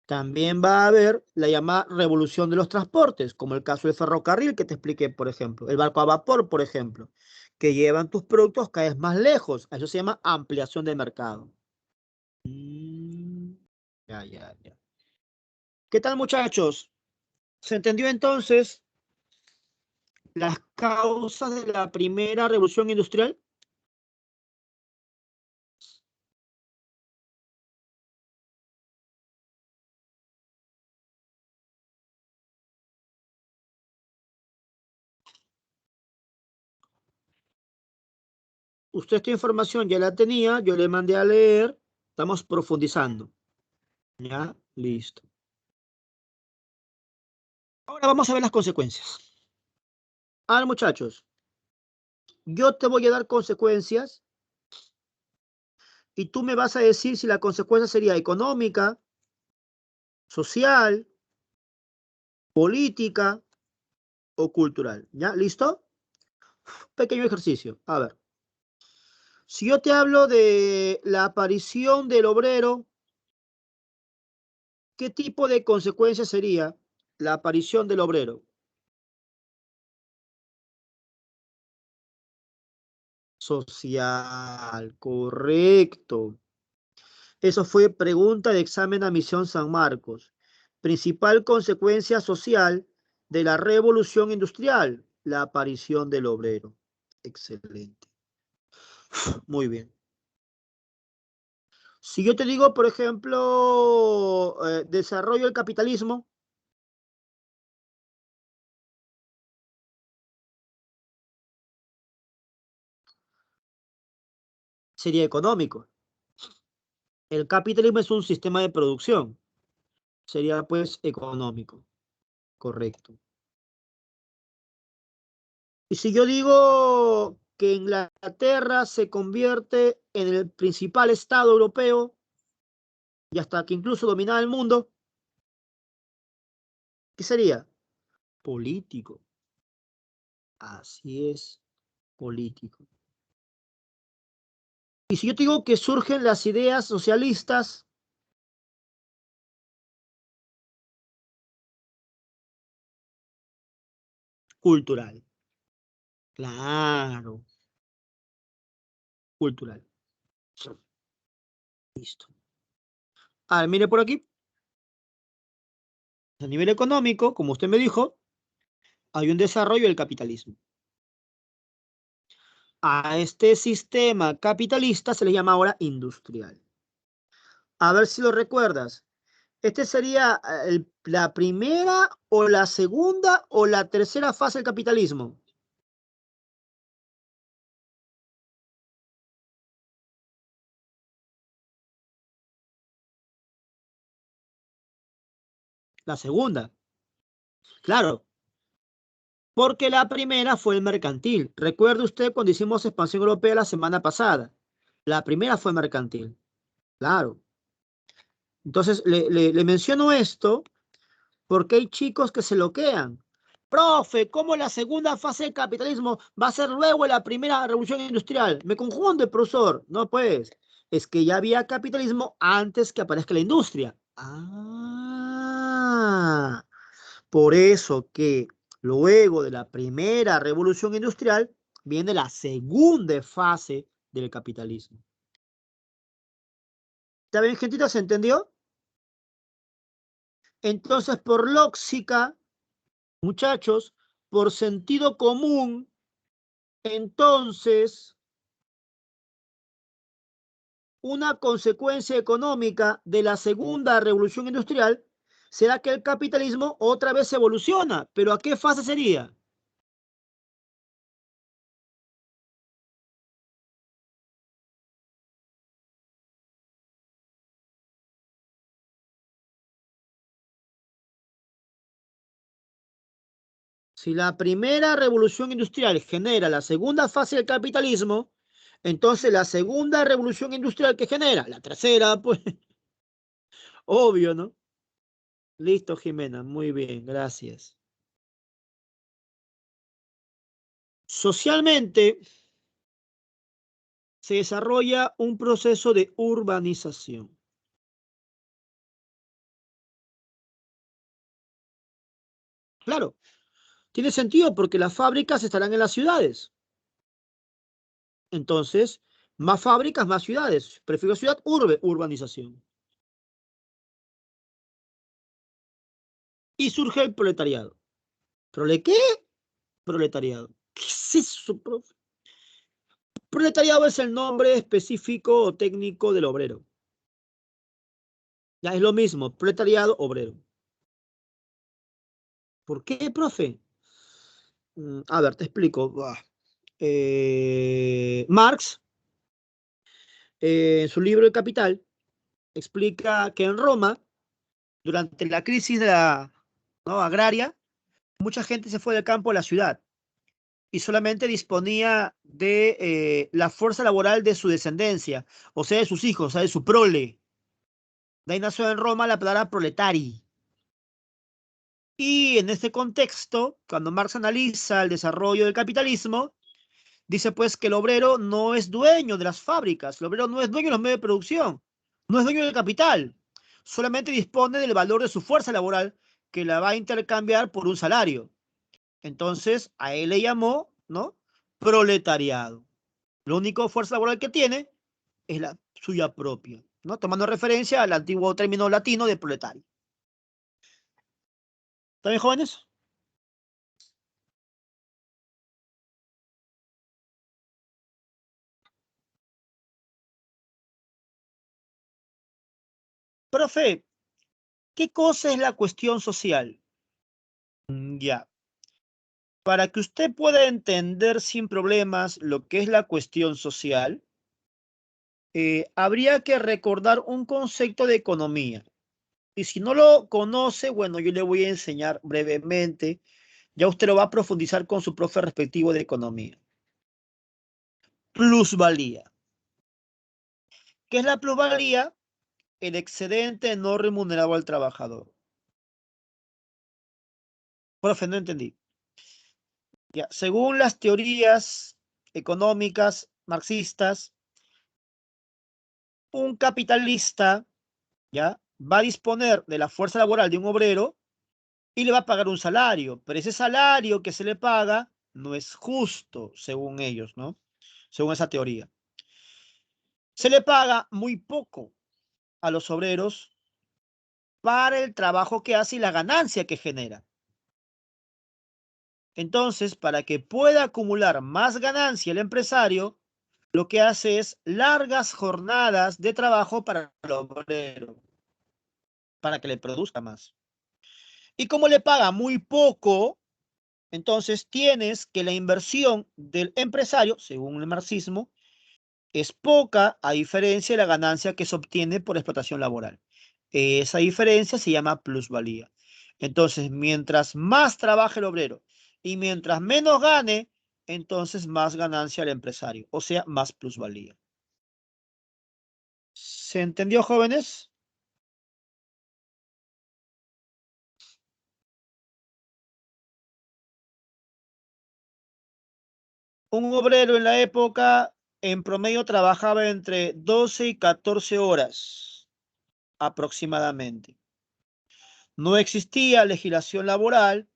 También va a haber la llamada revolución de los transportes, como el caso del ferrocarril que te expliqué, por ejemplo, el barco a vapor, por ejemplo, que llevan tus productos cada vez más lejos. Eso se llama ampliación de mercado. Mm, ya. ¿Qué tal, muchachos? ¿Se entendió entonces las causas de la primera revolución industrial. Usted esta información ya la tenía, yo le mandé a leer, estamos profundizando. Ya, listo. Ahora vamos a ver las consecuencias. Ahora, muchachos, yo te voy a dar consecuencias y tú me vas a decir si la consecuencia sería económica, social, política o cultural. ¿Ya? ¿Listo? Pequeño ejercicio. A ver. Si yo te hablo de la aparición del obrero, ¿qué tipo de consecuencia sería la aparición del obrero? Social, correcto. Eso fue pregunta de examen admisión San Marcos. Principal consecuencia social de la revolución industrial, la aparición del obrero. Excelente. Muy bien. Si yo te digo, por ejemplo, desarrollo del capitalismo, sería económico. El capitalismo es un sistema de producción. Sería pues económico. Correcto. Y si yo digo que Inglaterra se convierte en el principal estado europeo y hasta que incluso dominaba el mundo, ¿qué sería? Político. Así es, político. Y si yo te digo que surgen las ideas socialistas, cultural. Claro, cultural. Listo. A ver, mire por aquí. A nivel económico, como usted me dijo, hay un desarrollo del capitalismo. A este sistema capitalista se le llama ahora industrial. A ver si lo recuerdas. ¿Este sería la primera o la segunda o la tercera fase del capitalismo? La segunda, claro, porque la primera fue el mercantil. Recuerde usted cuando hicimos expansión europea la semana pasada. La primera fue mercantil, claro. Entonces, le menciono esto porque hay chicos que se bloquean. Profe, ¿cómo la segunda fase del capitalismo va a ser luego de la primera revolución industrial? Me confunde, profesor. No, pues, es que ya había capitalismo antes que aparezca la industria. Ah, por eso que luego de la primera revolución industrial viene la segunda fase del capitalismo. ¿Está bien, gentita? ¿Se entendió? Entonces, por lógica, muchachos, por sentido común, entonces, una consecuencia económica de la segunda revolución industrial será que el capitalismo otra vez evoluciona. ¿Pero a qué fase sería? Si la primera revolución industrial genera la segunda fase del capitalismo, entonces la segunda revolución industrial que genera la tercera, pues, obvio, ¿no? Listo, Jimena, muy bien, gracias. Socialmente se desarrolla un proceso de urbanización. Claro, tiene sentido porque las fábricas estarán en las ciudades. Entonces, más fábricas, más ciudades. Prefiero ciudad, urbe, urbanización. Y surge el proletariado. ¿Prole qué? Proletariado. ¿Qué es eso, profe? Proletariado es el nombre específico o técnico del obrero. Ya es lo mismo, proletariado, obrero. ¿Por qué, profe? A ver, te explico. Marx, en su libro El Capital, explica que en Roma, durante la crisis de la, ¿no?, agraria, mucha gente se fue del campo a la ciudad y solamente disponía de la fuerza laboral de su descendencia, o sea, de sus hijos, o sea, de su prole. De ahí nació en Roma la palabra proletari. Y en este contexto, cuando Marx analiza el desarrollo del capitalismo, dice pues que el obrero no es dueño de las fábricas, el obrero no es dueño de los medios de producción, no es dueño del capital, solamente dispone del valor de su fuerza laboral que la va a intercambiar por un salario. Entonces, a él le llamó, ¿no?, proletariado. Lo único fuerza laboral que tiene es la suya propia, ¿no?, tomando referencia al antiguo término latino de proletario. ¿Está bien, jóvenes? Profe, ¿qué cosa es la cuestión social? Ya. Para que usted pueda entender sin problemas lo que es la cuestión social, habría que recordar un concepto de economía. Y si no lo conoce, bueno, yo le voy a enseñar brevemente. Ya usted lo va a profundizar con su profe respectivo de economía. Plusvalía. ¿Qué es la plusvalía? El excedente no remunerado al trabajador. Profe, no entendí. Ya, según las teorías económicas marxistas, un capitalista, ¿ya?, va a disponer de la fuerza laboral de un obrero y le va a pagar un salario, pero ese salario que se le paga no es justo, según ellos, ¿no? Según esa teoría. Se le paga muy poco a los obreros para el trabajo que hace y la ganancia que genera. Entonces, para que pueda acumular más ganancia el empresario, lo que hace es largas jornadas de trabajo para el obrero, para que le produzca más. Y como le paga muy poco, entonces tienes que la inversión del empresario, según el marxismo, es poca a diferencia de la ganancia que se obtiene por explotación laboral. Esa diferencia se llama plusvalía. Entonces, mientras más trabaje el obrero y mientras menos gane, entonces más ganancia al empresario, o sea, más plusvalía. ¿Se entendió, jóvenes? Un obrero en la época en promedio trabajaba entre 12 y 14 horas aproximadamente. No existía legislación laboral.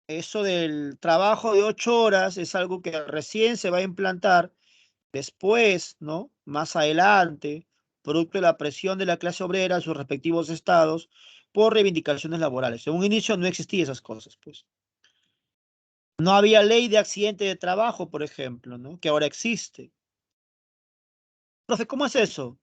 Eso del trabajo de 8 horas es algo que recién se va a implantar después, ¿no?, más adelante, producto de la presión de la clase obrera en sus respectivos estados por reivindicaciones laborales. En un inicio no existían esas cosas, pues. No había ley de accidente de trabajo, por ejemplo, ¿no?, que ahora existe. Profe, ¿cómo es eso? O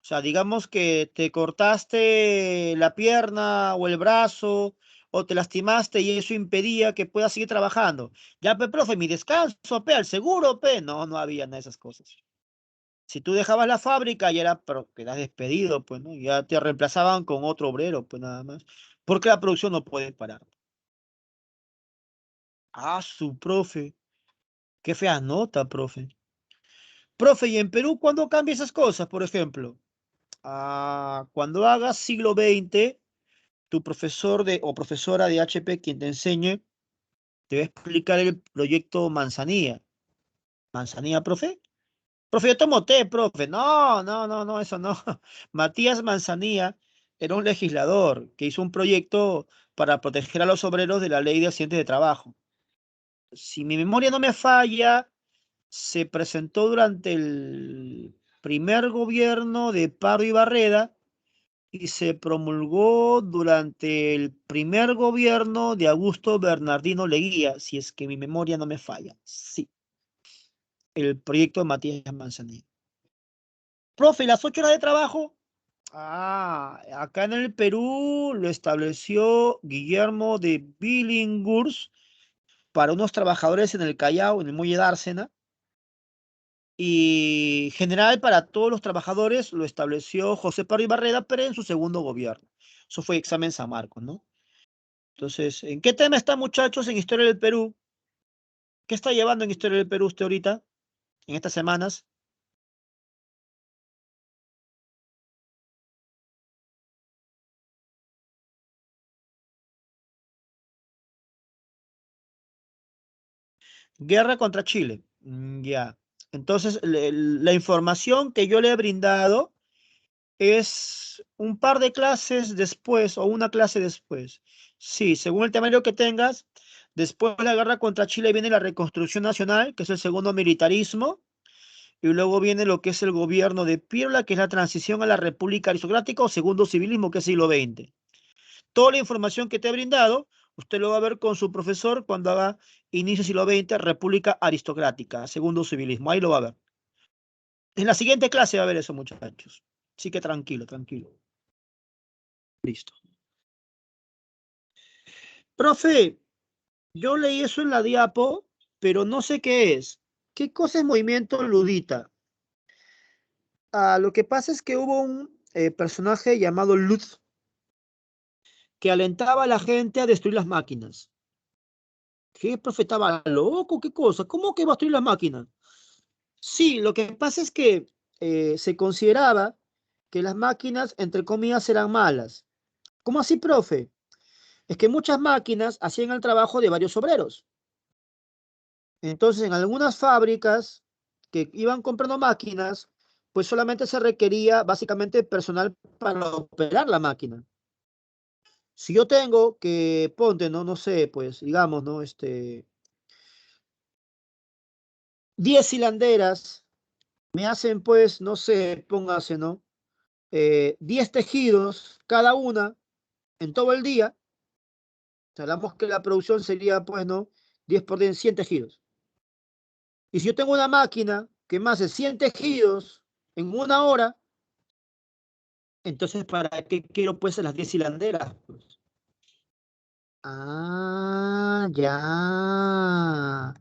sea, digamos que te cortaste la pierna o el brazo o te lastimaste y eso impedía que puedas seguir trabajando. Ya, profe, mi descanso, al seguro, No, no había nada de esas cosas. Si tú dejabas la fábrica, ya era, pero quedas despedido, pues, ¿no? Ya te reemplazaban con otro obrero, pues nada más. Porque la producción no puede parar. Ah, su profe. Qué fea nota, profe. Profe, ¿y en Perú cuándo cambia esas cosas, por ejemplo? Cuando hagas siglo XX, tu profesor o profesora de HP, quien te enseñe, te va a explicar el proyecto Manzanilla. ¿Manzanilla, profe? Profe, yo tomo té, profe. No, no, no, no, eso no. Matías Manzanilla era un legislador que hizo un proyecto para proteger a los obreros de la ley de accidentes de trabajo. Si mi memoria no me falla, se presentó durante el primer gobierno de Pardo y Barreda y se promulgó durante el primer gobierno de Augusto Bernardino Leguía, si es que mi memoria no me falla. Sí, el proyecto de Matías Manzanilla. Profe, ¿y las 8 horas de trabajo? Acá en el Perú lo estableció Guillermo de Billinghurst para unos trabajadores en el Callao, en el muelle Dársena, y general para todos los trabajadores lo estableció José Pardo Barreda, pero en su segundo gobierno. Eso fue examen San Marcos, ¿no? Entonces, ¿en qué tema está, muchachos, en Historia del Perú? ¿Qué está llevando en Historia del Perú usted ahorita, en estas semanas? Guerra contra Chile. Ya. Entonces, la información que yo le he brindado es un par de clases después o una clase después. Sí, según el temario que tengas, después de la guerra contra Chile viene la reconstrucción nacional, que es el segundo militarismo, y luego viene lo que es el gobierno de Piérola, que es la transición a la república aristocrática o segundo civilismo, que es siglo XX. Toda la información que te he brindado, usted lo va a ver con su profesor cuando haga inicio siglo XX, república aristocrática, segundo civilismo. Ahí lo va a ver. En la siguiente clase va a ver eso, muchachos. Así que tranquilo, tranquilo. Listo. Profe, yo leí eso en la diapo, pero no sé qué es. ¿Qué cosa es movimiento ludita? Lo que pasa es que hubo un personaje llamado Lutz que alentaba a la gente a destruir las máquinas. ¿Qué, profe, estaba loco? ¿Qué cosa? ¿Cómo que va a destruir las máquinas? Sí, lo que pasa es que se consideraba que las máquinas, entre comillas, eran malas. ¿Cómo así, profe? Es que muchas máquinas hacían el trabajo de varios obreros. Entonces, en algunas fábricas que iban comprando máquinas, pues solamente se requería básicamente personal para operar la máquina. Si yo tengo que, ponte, no, no sé, pues digamos, ¿no? 10 hilanderas me hacen, pues, no sé, póngase, ¿no? 10 tejidos cada una en todo el día. Hablamos que la producción sería, pues, ¿no? 10 por 10, 100 tejidos. Y si yo tengo una máquina que me hace 100 tejidos en una hora, entonces, ¿para qué quiero pues las 10 hilanderas? Pues? Ya.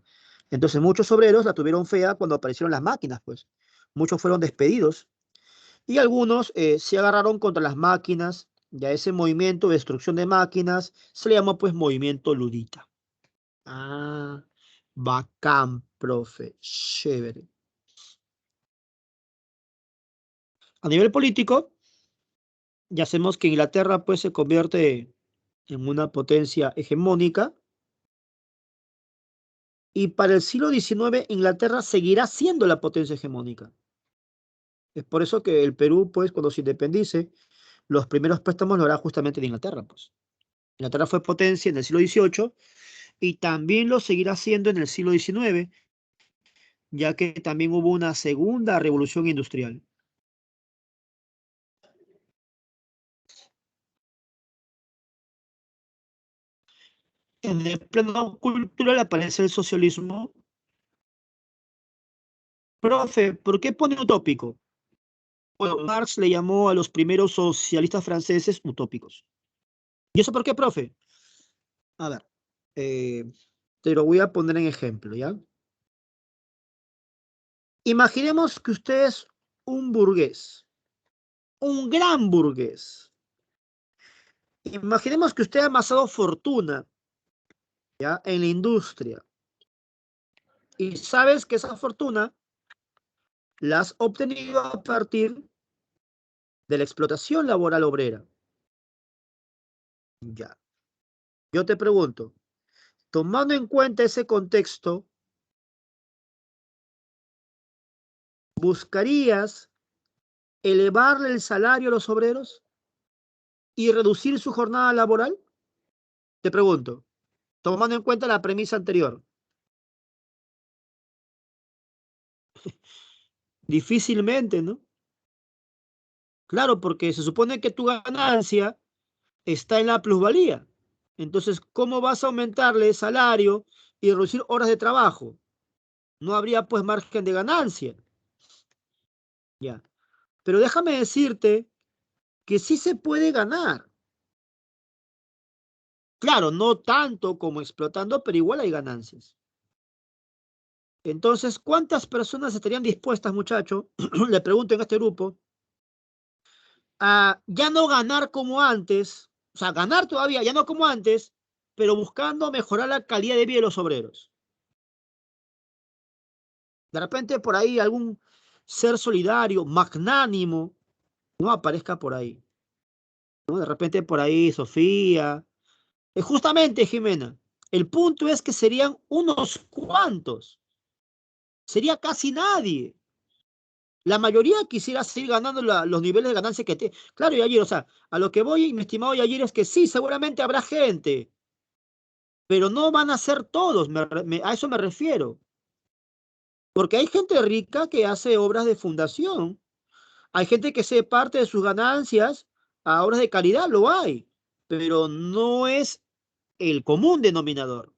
Entonces muchos obreros la tuvieron fea cuando aparecieron las máquinas, pues. Muchos fueron despedidos y algunos se agarraron contra las máquinas. Ya ese movimiento de destrucción de máquinas se le llamó pues movimiento ludita. Ah, bacán, profe. Chévere. A nivel político, ya sabemos que Inglaterra pues se convierte en una potencia hegemónica. Y para el siglo XIX, Inglaterra seguirá siendo la potencia hegemónica. Es por eso que el Perú, pues, cuando se independice, los primeros préstamos lo hará justamente de Inglaterra, pues. Inglaterra fue potencia en el siglo XVIII y también lo seguirá siendo en el siglo XIX, ya que también hubo una segunda revolución industrial. En el plano cultural aparece el socialismo. Profe, ¿por qué pone utópico? Bueno, Marx le llamó a los primeros socialistas franceses utópicos. ¿Y eso por qué, profe? A ver, eh, te lo voy a poner en ejemplo, ¿ya? Imaginemos que usted es un burgués, un gran burgués. Imaginemos que usted ha amasado fortuna, ¿ya? En la industria. Y sabes que esa fortuna la has obtenido a partir de la explotación laboral obrera. Ya. Yo te pregunto, tomando en cuenta ese contexto, ¿buscarías elevarle el salario a los obreros y reducir su jornada laboral? Te pregunto, tomando en cuenta la premisa anterior. Difícilmente, ¿no? Claro, porque se supone que tu ganancia está en la plusvalía. Entonces, ¿cómo vas a aumentarle el salario y reducir horas de trabajo? No habría pues margen de ganancia. Ya. Pero déjame decirte que sí se puede ganar. Claro, no tanto como explotando, pero igual hay ganancias. Entonces, ¿cuántas personas estarían dispuestas, muchacho? Le pregunto en este grupo, a ya no ganar como antes, o sea, ganar todavía, ya no como antes, pero buscando mejorar la calidad de vida de los obreros. De repente por ahí algún ser solidario, magnánimo, no aparezca por ahí, ¿no? De repente por ahí Sofía. Justamente, Jimena, el punto es que serían unos cuantos, sería casi nadie. La mayoría quisiera seguir ganando los niveles de ganancia que te... Claro, Yair, o sea, a lo que voy, mi estimado Yair, es que sí, seguramente habrá gente, pero no van a ser todos, a eso me refiero. Porque hay gente rica que hace obras de fundación, hay gente que se parte de sus ganancias a obras de caridad, lo hay, pero no es el común denominador.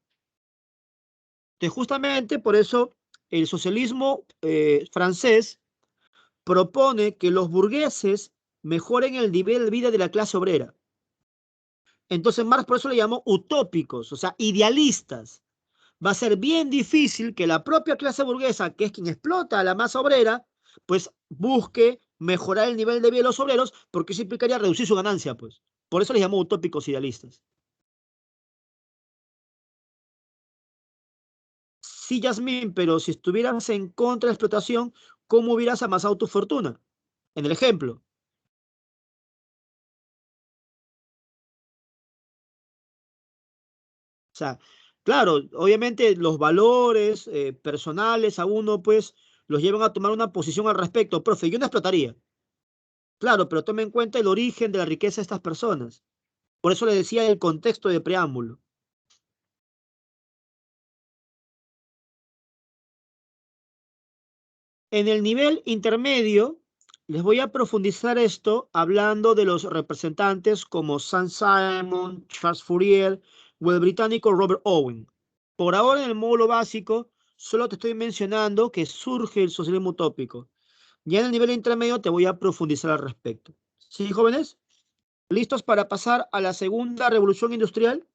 Entonces, justamente por eso el socialismo francés propone que los burgueses mejoren el nivel de vida de la clase obrera. Entonces Marx por eso le llamó utópicos, o sea, idealistas. Va a ser bien difícil que la propia clase burguesa, que es quien explota a la masa obrera, pues busque mejorar el nivel de vida de los obreros, porque eso implicaría reducir su ganancia, pues. Por eso les llamó utópicos idealistas. Sí, Yasmín, pero si estuvieras en contra de la explotación, ¿cómo hubieras amasado tu fortuna? En el ejemplo. O sea, claro, obviamente los valores personales a uno, pues, los llevan a tomar una posición al respecto. Profe, yo no explotaría. Claro, pero tome en cuenta el origen de la riqueza de estas personas. Por eso le decía el contexto de preámbulo. En el nivel intermedio, les voy a profundizar esto hablando de los representantes como Saint-Simon, Charles Fourier o el británico Robert Owen. Por ahora, en el módulo básico, solo te estoy mencionando que surge el socialismo utópico. Ya en el nivel intermedio te voy a profundizar al respecto. ¿Sí, jóvenes? ¿Listos para pasar a la segunda revolución industrial?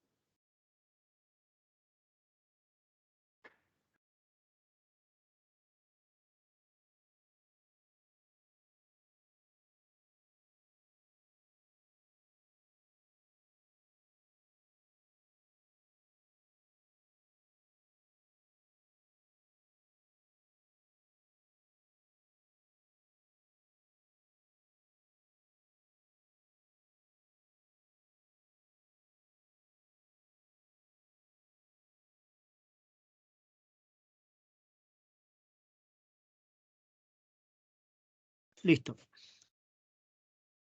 Listo.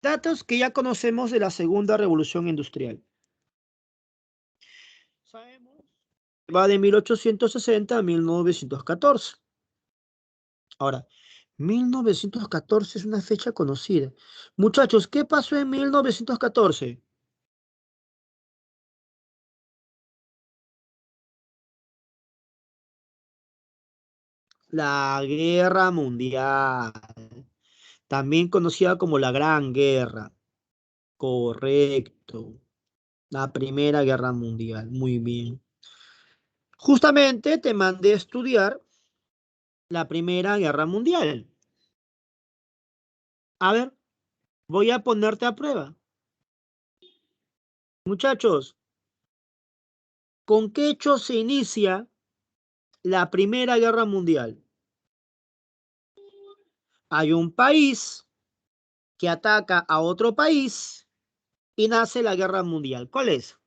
Datos que ya conocemos de la segunda revolución industrial. Sabemos que va de 1860 a 1914. Ahora, 1914 es una fecha conocida. Muchachos, ¿qué pasó en 1914? La Guerra Mundial, también conocida como la Gran Guerra. Correcto. La Primera Guerra Mundial. Muy bien. Justamente te mandé a estudiar la Primera Guerra Mundial. A ver, voy a ponerte a prueba. Muchachos, ¿con qué hecho se inicia la Primera Guerra Mundial? Hay un país que ataca a otro país y nace la Guerra Mundial. ¿Cuál es?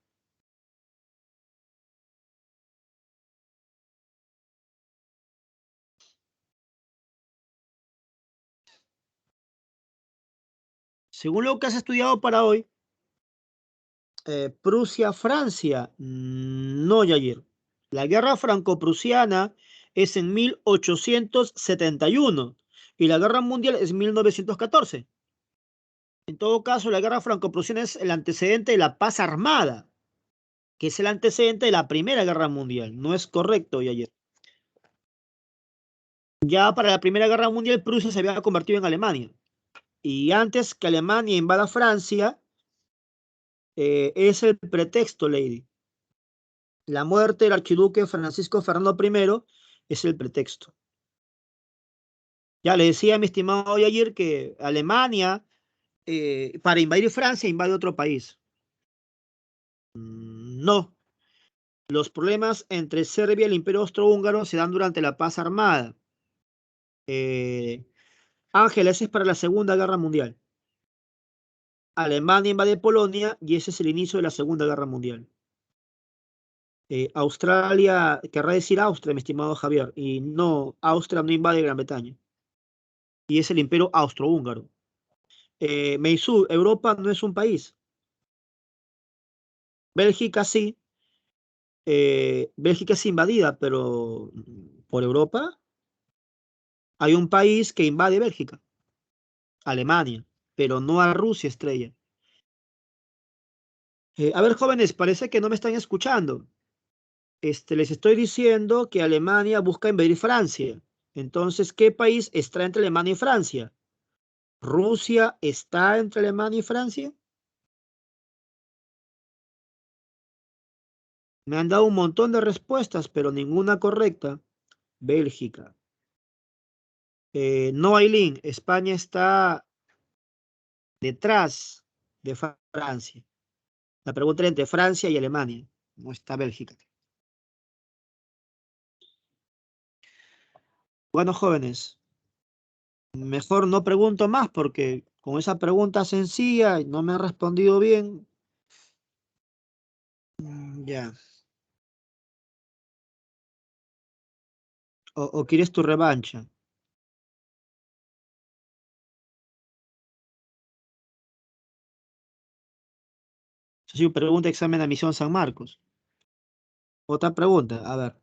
Según lo que has estudiado para hoy, Prusia, Francia. No, Yair. La guerra franco-prusiana es en 1871 y la guerra mundial es 1914. En todo caso, la guerra franco-prusiana es el antecedente de la paz armada, que es el antecedente de la Primera Guerra Mundial. No es correcto, Yayer. Ya para la Primera Guerra Mundial, Prusia se había convertido en Alemania. Y antes que Alemania invada Francia, es el pretexto, Lady. La muerte del archiduque Francisco Fernando I es el pretexto. Ya le decía a mi estimado Yayer que Alemania, para invadir Francia, invade otro país. No. Los problemas entre Serbia y el Imperio Austrohúngaro se dan durante la paz armada. Ángel, ese es para la Segunda Guerra Mundial. Alemania invade Polonia y ese es el inicio de la Segunda Guerra Mundial. Australia, querrá decir Austria, mi estimado Javier, y no, Austria no invade Gran Bretaña. Y es el Imperio Austrohúngaro. Meisú, Europa no es un país. Bélgica sí. Bélgica es invadida, pero por Europa hay un país que invade Bélgica, Alemania, pero no a Rusia, estrella. A ver, jóvenes, parece que no me están escuchando. Les estoy diciendo que Alemania busca invadir Francia. Entonces, ¿qué país está entre Alemania y Francia? ¿Rusia está entre Alemania y Francia? Me han dado un montón de respuestas, pero ninguna correcta. Bélgica. No, Aileen, España está detrás de Francia. La pregunta era entre Francia y Alemania. No está Bélgica. Bueno, jóvenes, mejor no pregunto más porque con esa pregunta sencilla y no me han respondido bien. Ya. O quieres tu revancha. Sí, pregunta examen de admisión San Marcos. Otra pregunta, a ver.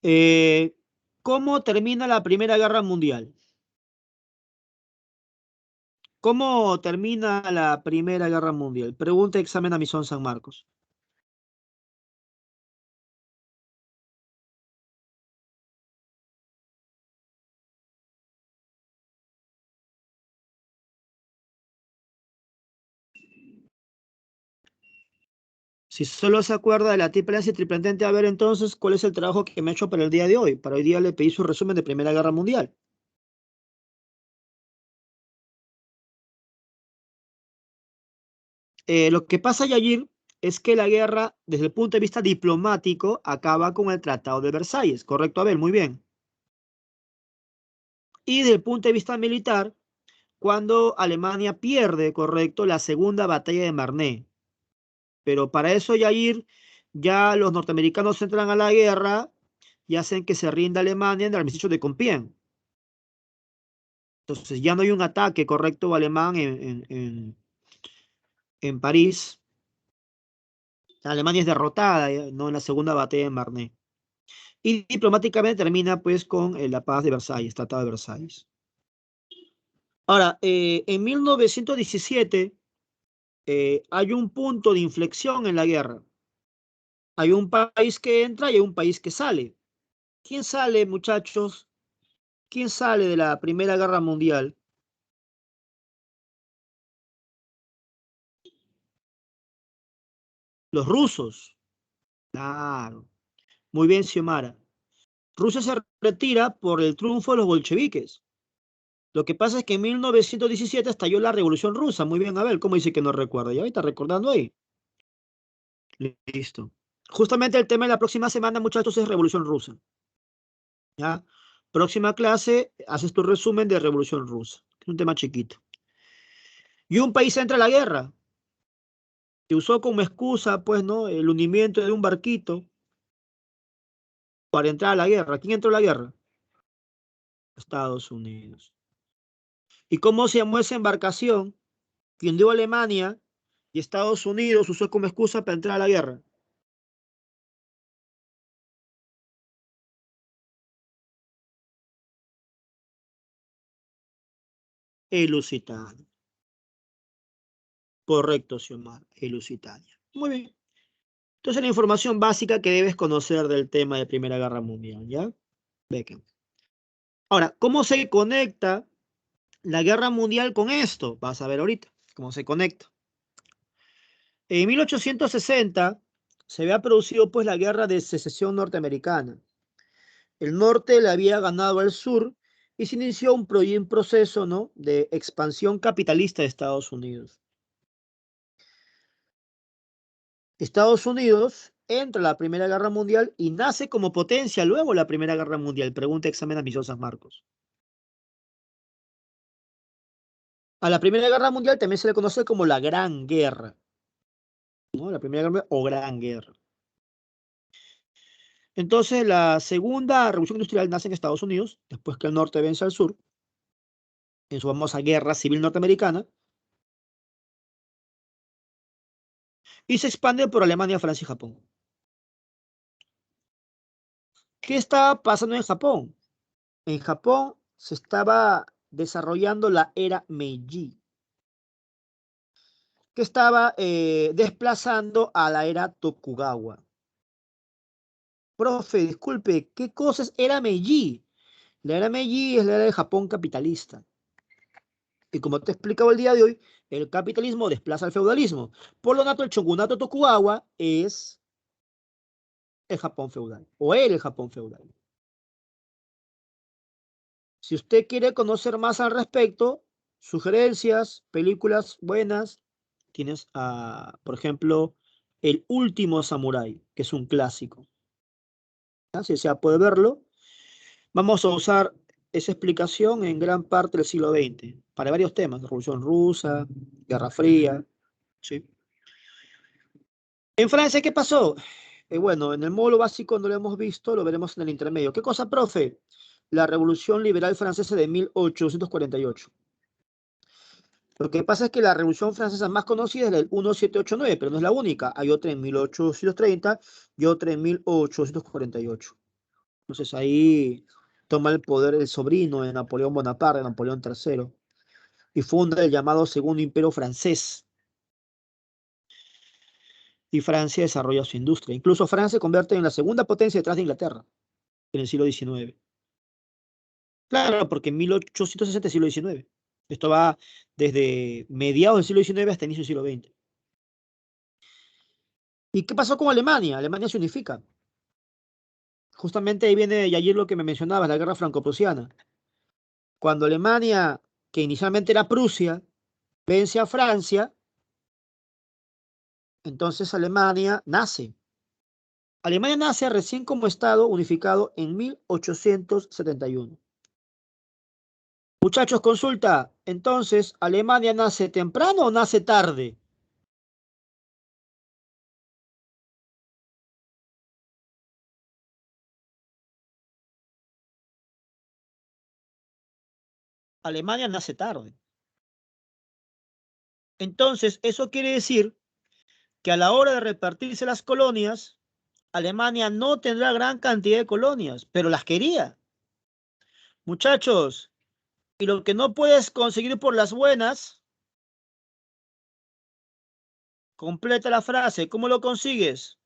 Eh, ¿Cómo termina la Primera Guerra Mundial? ¿Cómo termina la Primera Guerra Mundial? Pregunta examen de admisión San Marcos. Si solo se acuerda de la triple S y triple entente, a ver entonces cuál es el trabajo que me ha hecho para el día de hoy. Para hoy día le pedí su resumen de Primera Guerra Mundial. Lo que pasa, Yayir, es que la guerra, desde el punto de vista diplomático, acaba con el Tratado de Versalles. Correcto, Abel, muy bien. Y desde el punto de vista militar, cuando Alemania pierde, correcto, la segunda batalla de Marne. Pero para eso, Yair, ya los norteamericanos entran a la guerra y hacen que se rinda Alemania en el armisticio de Compiègne. Entonces ya no hay un ataque correcto alemán en París. Alemania es derrotada, ¿no? En la segunda batalla de Marne. Y diplomáticamente termina pues con la paz de Versalles, Tratado de Versalles. Ahora, en 1917 hay un punto de inflexión en la guerra. Hay un país que entra y hay un país que sale. ¿Quién sale, muchachos? ¿Quién sale de la Primera Guerra Mundial? Los rusos. Claro. Muy bien, Xiomara. Rusia se retira por el triunfo de los bolcheviques. Lo que pasa es que en 1917 estalló la Revolución Rusa. Muy bien, Abel, ¿cómo dice que no recuerda? Ya está recordando ahí. Listo. Justamente el tema de la próxima semana, muchachos, es Revolución Rusa. ¿Ya? Próxima clase, haces tu resumen de Revolución Rusa. Es un tema chiquito. Y un país entra a la guerra. Se usó como excusa, pues, ¿no? El hundimiento de un barquito para entrar a la guerra. ¿Quién entró a la guerra? Estados Unidos. ¿Y cómo se llamó esa embarcación que hundió a Alemania y Estados Unidos usó como excusa para entrar a la guerra? El Lusitano. Correcto, Xiomar, y Lusitania. Muy bien. Entonces la información básica que debes conocer del tema de Primera Guerra Mundial, ¿ya? Becken. Ahora, ¿cómo se conecta la Guerra Mundial con esto? Vas a ver ahorita cómo se conecta. En 1860 se había producido pues la Guerra de Secesión norteamericana. El norte le había ganado al sur y se inició un proceso, ¿no?, de expansión capitalista de Estados Unidos. Estados Unidos entra a la Primera Guerra Mundial y nace como potencia luego la Primera Guerra Mundial. Pregunta examen ambiciosa, Marcos. A la Primera Guerra Mundial también se le conoce como la Gran Guerra, ¿no? La Primera Guerra o Gran Guerra. Entonces, la Segunda Revolución Industrial nace en Estados Unidos, después que el norte vence al sur, en su famosa Guerra Civil Norteamericana, y se expande por Alemania, Francia y Japón. ¿Qué estaba pasando en Japón? En Japón se estaba desarrollando la era Meiji, que estaba desplazando a la era Tokugawa. Profe, disculpe, ¿qué cosas era Meiji? La era Meiji es la era del Japón capitalista. Y como te he explicado el día de hoy, el capitalismo desplaza al feudalismo. Por lo tanto, el shogunato Tokugawa es el Japón feudal, o era el Japón feudal. Si usted quiere conocer más al respecto, sugerencias, películas buenas, tienes, por ejemplo, El Último Samurái, que es un clásico. Si desea puede verlo. Vamos a usar esa explicación en gran parte del siglo XX, para varios temas: Revolución Rusa, Guerra Fría, ¿sí? En Francia, ¿qué pasó? Bueno, en el módulo básico no lo hemos visto, lo veremos en el intermedio. ¿Qué cosa, profe? La Revolución Liberal Francesa de 1848. Lo que pasa es que la Revolución Francesa más conocida es la del 1789, pero no es la única. Hay otra en 1830 y otra en 1848. Entonces ahí toma el poder el sobrino de Napoleón Bonaparte, Napoleón III, y funda el llamado Segundo Imperio Francés. Y Francia desarrolla su industria. Incluso Francia se convierte en la segunda potencia detrás de Inglaterra en el siglo XIX. Claro, porque en 1860 es siglo XIX. Esto va desde mediados del siglo XIX hasta inicio del siglo XX. ¿Y qué pasó con Alemania? Alemania se unifica. Justamente ahí viene, y ayer lo que me mencionabas, la guerra franco-prusiana. Cuando Alemania, que inicialmente era Prusia, vence a Francia, entonces Alemania nace. Alemania nace recién como Estado unificado en 1871. Muchachos, consulta. Entonces, ¿Alemania nace temprano o nace tarde? Alemania nace tarde. Entonces, eso quiere decir que a la hora de repartirse las colonias, Alemania no tendrá gran cantidad de colonias, pero las quería. Muchachos, y lo que no puedes conseguir por las buenas, completa la frase. ¿Cómo lo consigues?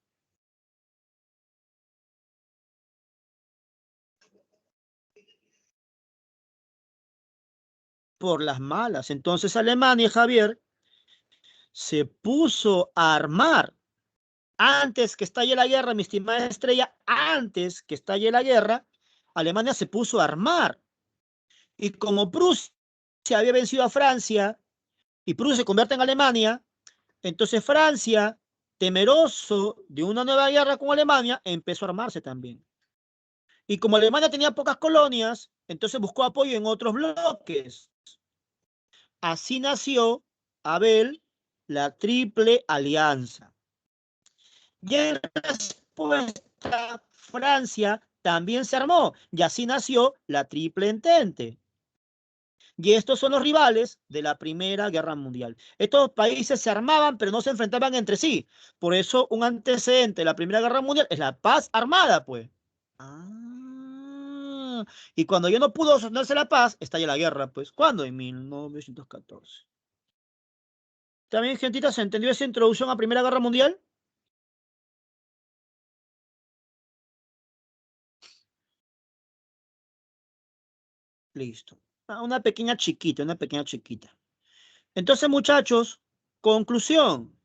Por las malas. Entonces Alemania, Javier, se puso a armar antes que estalle la guerra, mi estimada estrella, antes que estalle la guerra, Alemania se puso a armar. Y como Prusia había vencido a Francia y Prusia se convierte en Alemania, entonces Francia, temeroso de una nueva guerra con Alemania, empezó a armarse también. Y como Alemania tenía pocas colonias, entonces buscó apoyo en otros bloques. Así nació, Abel, la Triple Alianza. Y en respuesta, Francia también se armó y así nació la Triple Entente. Y estos son los rivales de la Primera Guerra Mundial. Estos países se armaban, pero no se enfrentaban entre sí. Por eso un antecedente de la Primera Guerra Mundial es la paz armada, pues. Ah, y cuando ya no pudo sostenerse la paz, estalla la guerra, pues. ¿Cuándo? En 1914. ¿También, gentita, se entendió esa introducción a Primera Guerra Mundial? Listo. Una pequeña chiquita, una pequeña chiquita. Entonces, muchachos, conclusión.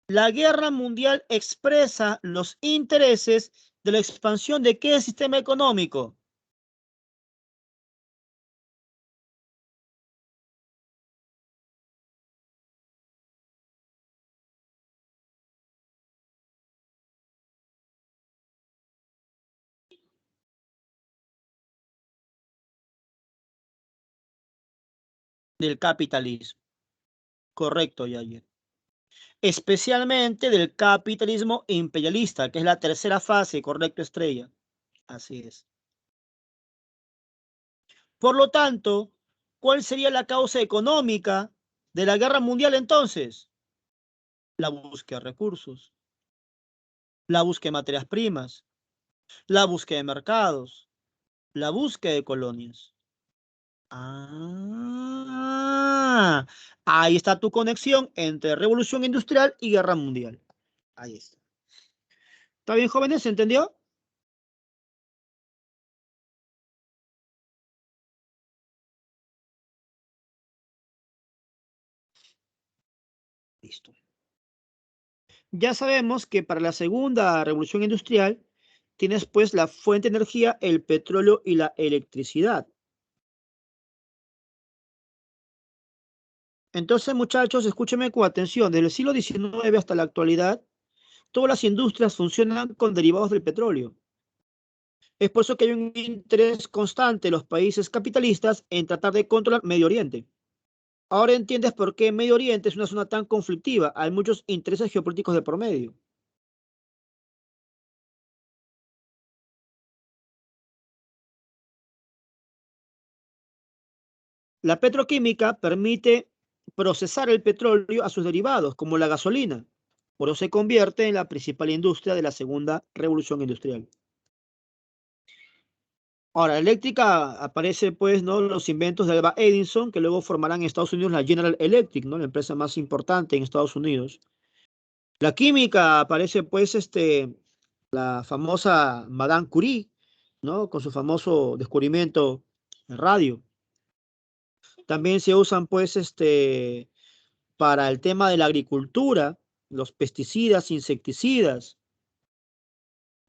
La guerra mundial expresa los intereses de la expansión de qué sistema económico. Del capitalismo. Correcto, Yayer. Especialmente del capitalismo imperialista, que es la tercera fase, correcto, Estrella. Así es. Por lo tanto, ¿cuál sería la causa económica de la guerra mundial entonces? La búsqueda de recursos, la búsqueda de materias primas, la búsqueda de mercados, la búsqueda de colonias. Ah, ahí está tu conexión entre revolución industrial y guerra mundial. Ahí está. ¿Está bien, jóvenes? ¿Se entendió? Listo. Ya sabemos que para la segunda revolución industrial tienes pues la fuente de energía, el petróleo y la electricidad. Entonces, muchachos, escúchenme con atención. Desde el siglo XIX hasta la actualidad, todas las industrias funcionan con derivados del petróleo. Es por eso que hay un interés constante de los países capitalistas en tratar de controlar Medio Oriente. Ahora entiendes por qué Medio Oriente es una zona tan conflictiva. Hay muchos intereses geopolíticos de por medio. La petroquímica permite procesar el petróleo a sus derivados, como la gasolina. Por eso se convierte en la principal industria de la segunda revolución industrial. Ahora, la eléctrica aparece, pues, ¿no? Los inventos de Alva Edison, que luego formarán en Estados Unidos la General Electric, ¿no? La empresa más importante en Estados Unidos. La química aparece, pues, la famosa Madame Curie, ¿no? Con su famoso descubrimiento en radio. También se usan, pues, para el tema de la agricultura, los pesticidas, insecticidas.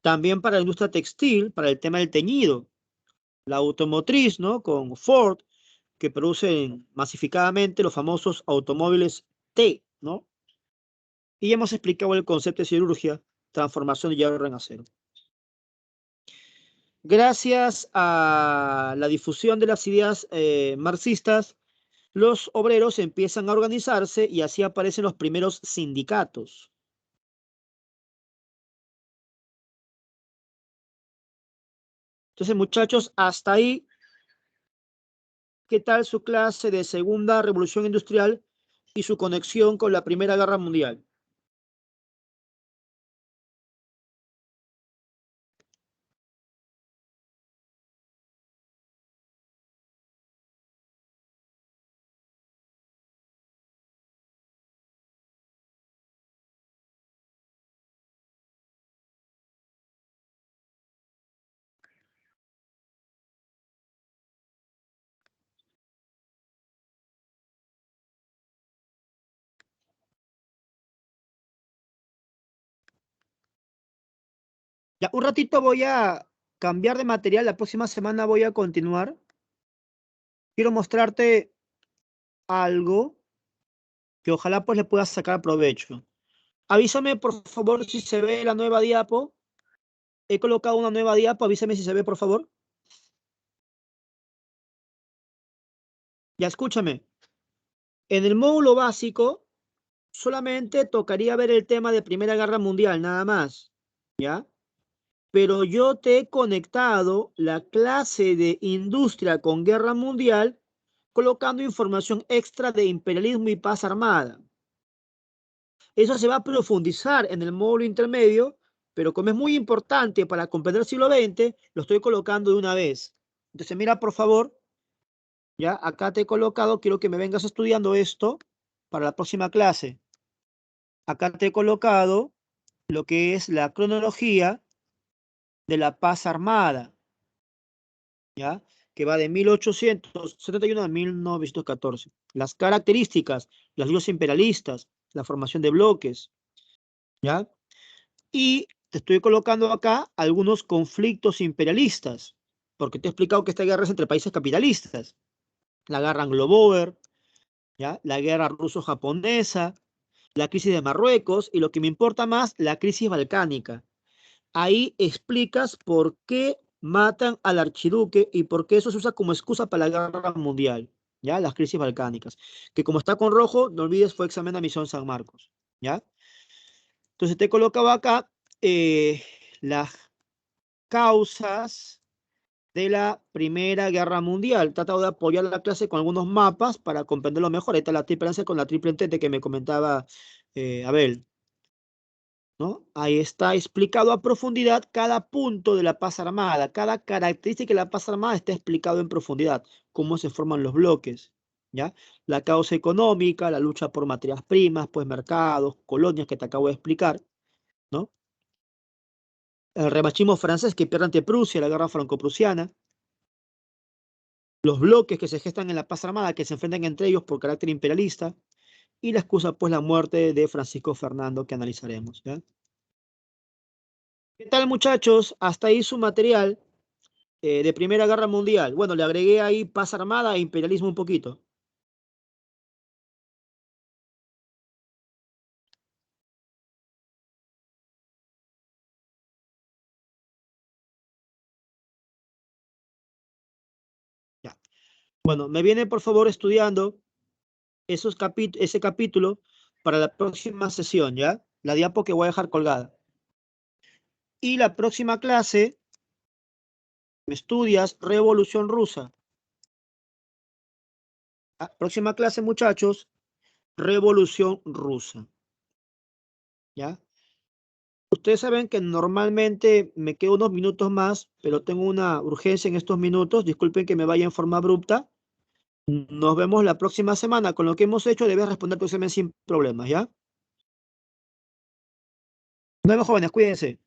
También para la industria textil, para el tema del teñido. La automotriz, ¿no? Con Ford, que producen masificadamente los famosos automóviles T, ¿no? Y hemos explicado el concepto de siderurgia, transformación de hierro en acero. Gracias a la difusión de las ideas marxistas, los obreros empiezan a organizarse y así aparecen los primeros sindicatos. Entonces, muchachos, hasta ahí, ¿qué tal su clase de Segunda Revolución Industrial y su conexión con la Primera Guerra Mundial? Ya, un ratito voy a cambiar de material, la próxima semana voy a continuar. Quiero mostrarte algo que ojalá pues le puedas sacar provecho. Avísame por favor si se ve la nueva diapo. He colocado una nueva diapo, avísame si se ve por favor. Ya escúchame. En el módulo básico solamente tocaría ver el tema de Primera Guerra Mundial, nada más. ¿Ya? Pero yo te he conectado la clase de industria con guerra mundial colocando información extra de imperialismo y paz armada. Eso se va a profundizar en el módulo intermedio, pero como es muy importante para comprender el siglo XX, lo estoy colocando de una vez. Entonces, mira, por favor, ya acá te he colocado, quiero que me vengas estudiando esto para la próxima clase. Acá te he colocado lo que es la cronología de la paz armada, ¿ya? Que va de 1871 a 1914. Las características, las luchas imperialistas, la formación de bloques, ¿ya? Y te estoy colocando acá algunos conflictos imperialistas, porque te he explicado que esta guerra es entre países capitalistas. La guerra anglo-boer, ¿ya? La guerra ruso-japonesa, la crisis de Marruecos y lo que me importa más, la crisis balcánica. Ahí explicas por qué matan al archiduque y por qué eso se usa como excusa para la guerra mundial, ¿ya? Las crisis balcánicas. Que como está con rojo, no olvides, fue examen de admisión San Marcos, ¿ya? Entonces te he colocado acá las causas de la Primera Guerra Mundial. He tratado de apoyar la clase con algunos mapas para comprenderlo mejor. Ahí está la diferencia con la triple entente que me comentaba Abel, ¿no? Ahí está explicado a profundidad cada punto de la paz armada, cada característica de la paz armada está explicado en profundidad, cómo se forman los bloques, ¿ya? La causa económica, la lucha por materias primas, pues mercados, colonias que te acabo de explicar, ¿no? El revanchismo francés que pierde ante Prusia, la guerra franco-prusiana, los bloques que se gestan en la paz armada, que se enfrentan entre ellos por carácter imperialista, y la excusa, pues, la muerte de Francisco Fernando, que analizaremos, ¿ya? ¿Qué tal, muchachos? Hasta ahí su material de Primera Guerra Mundial. Bueno, le agregué ahí paz armada e imperialismo un poquito. Ya. Bueno, me viene por favor estudiando ese capítulo para la próxima sesión, ¿ya? La diapo que voy a dejar colgada. Y la próxima clase, me estudias Revolución Rusa. La próxima clase, muchachos, Revolución Rusa, ¿ya? Ustedes saben que normalmente me quedo unos minutos más, pero tengo una urgencia en estos minutos. Disculpen que me vaya en forma abrupta. Nos vemos la próxima semana. Con lo que hemos hecho, debes responder tu examen sin problemas, ¿ya? Nos vemos, jóvenes. Cuídense.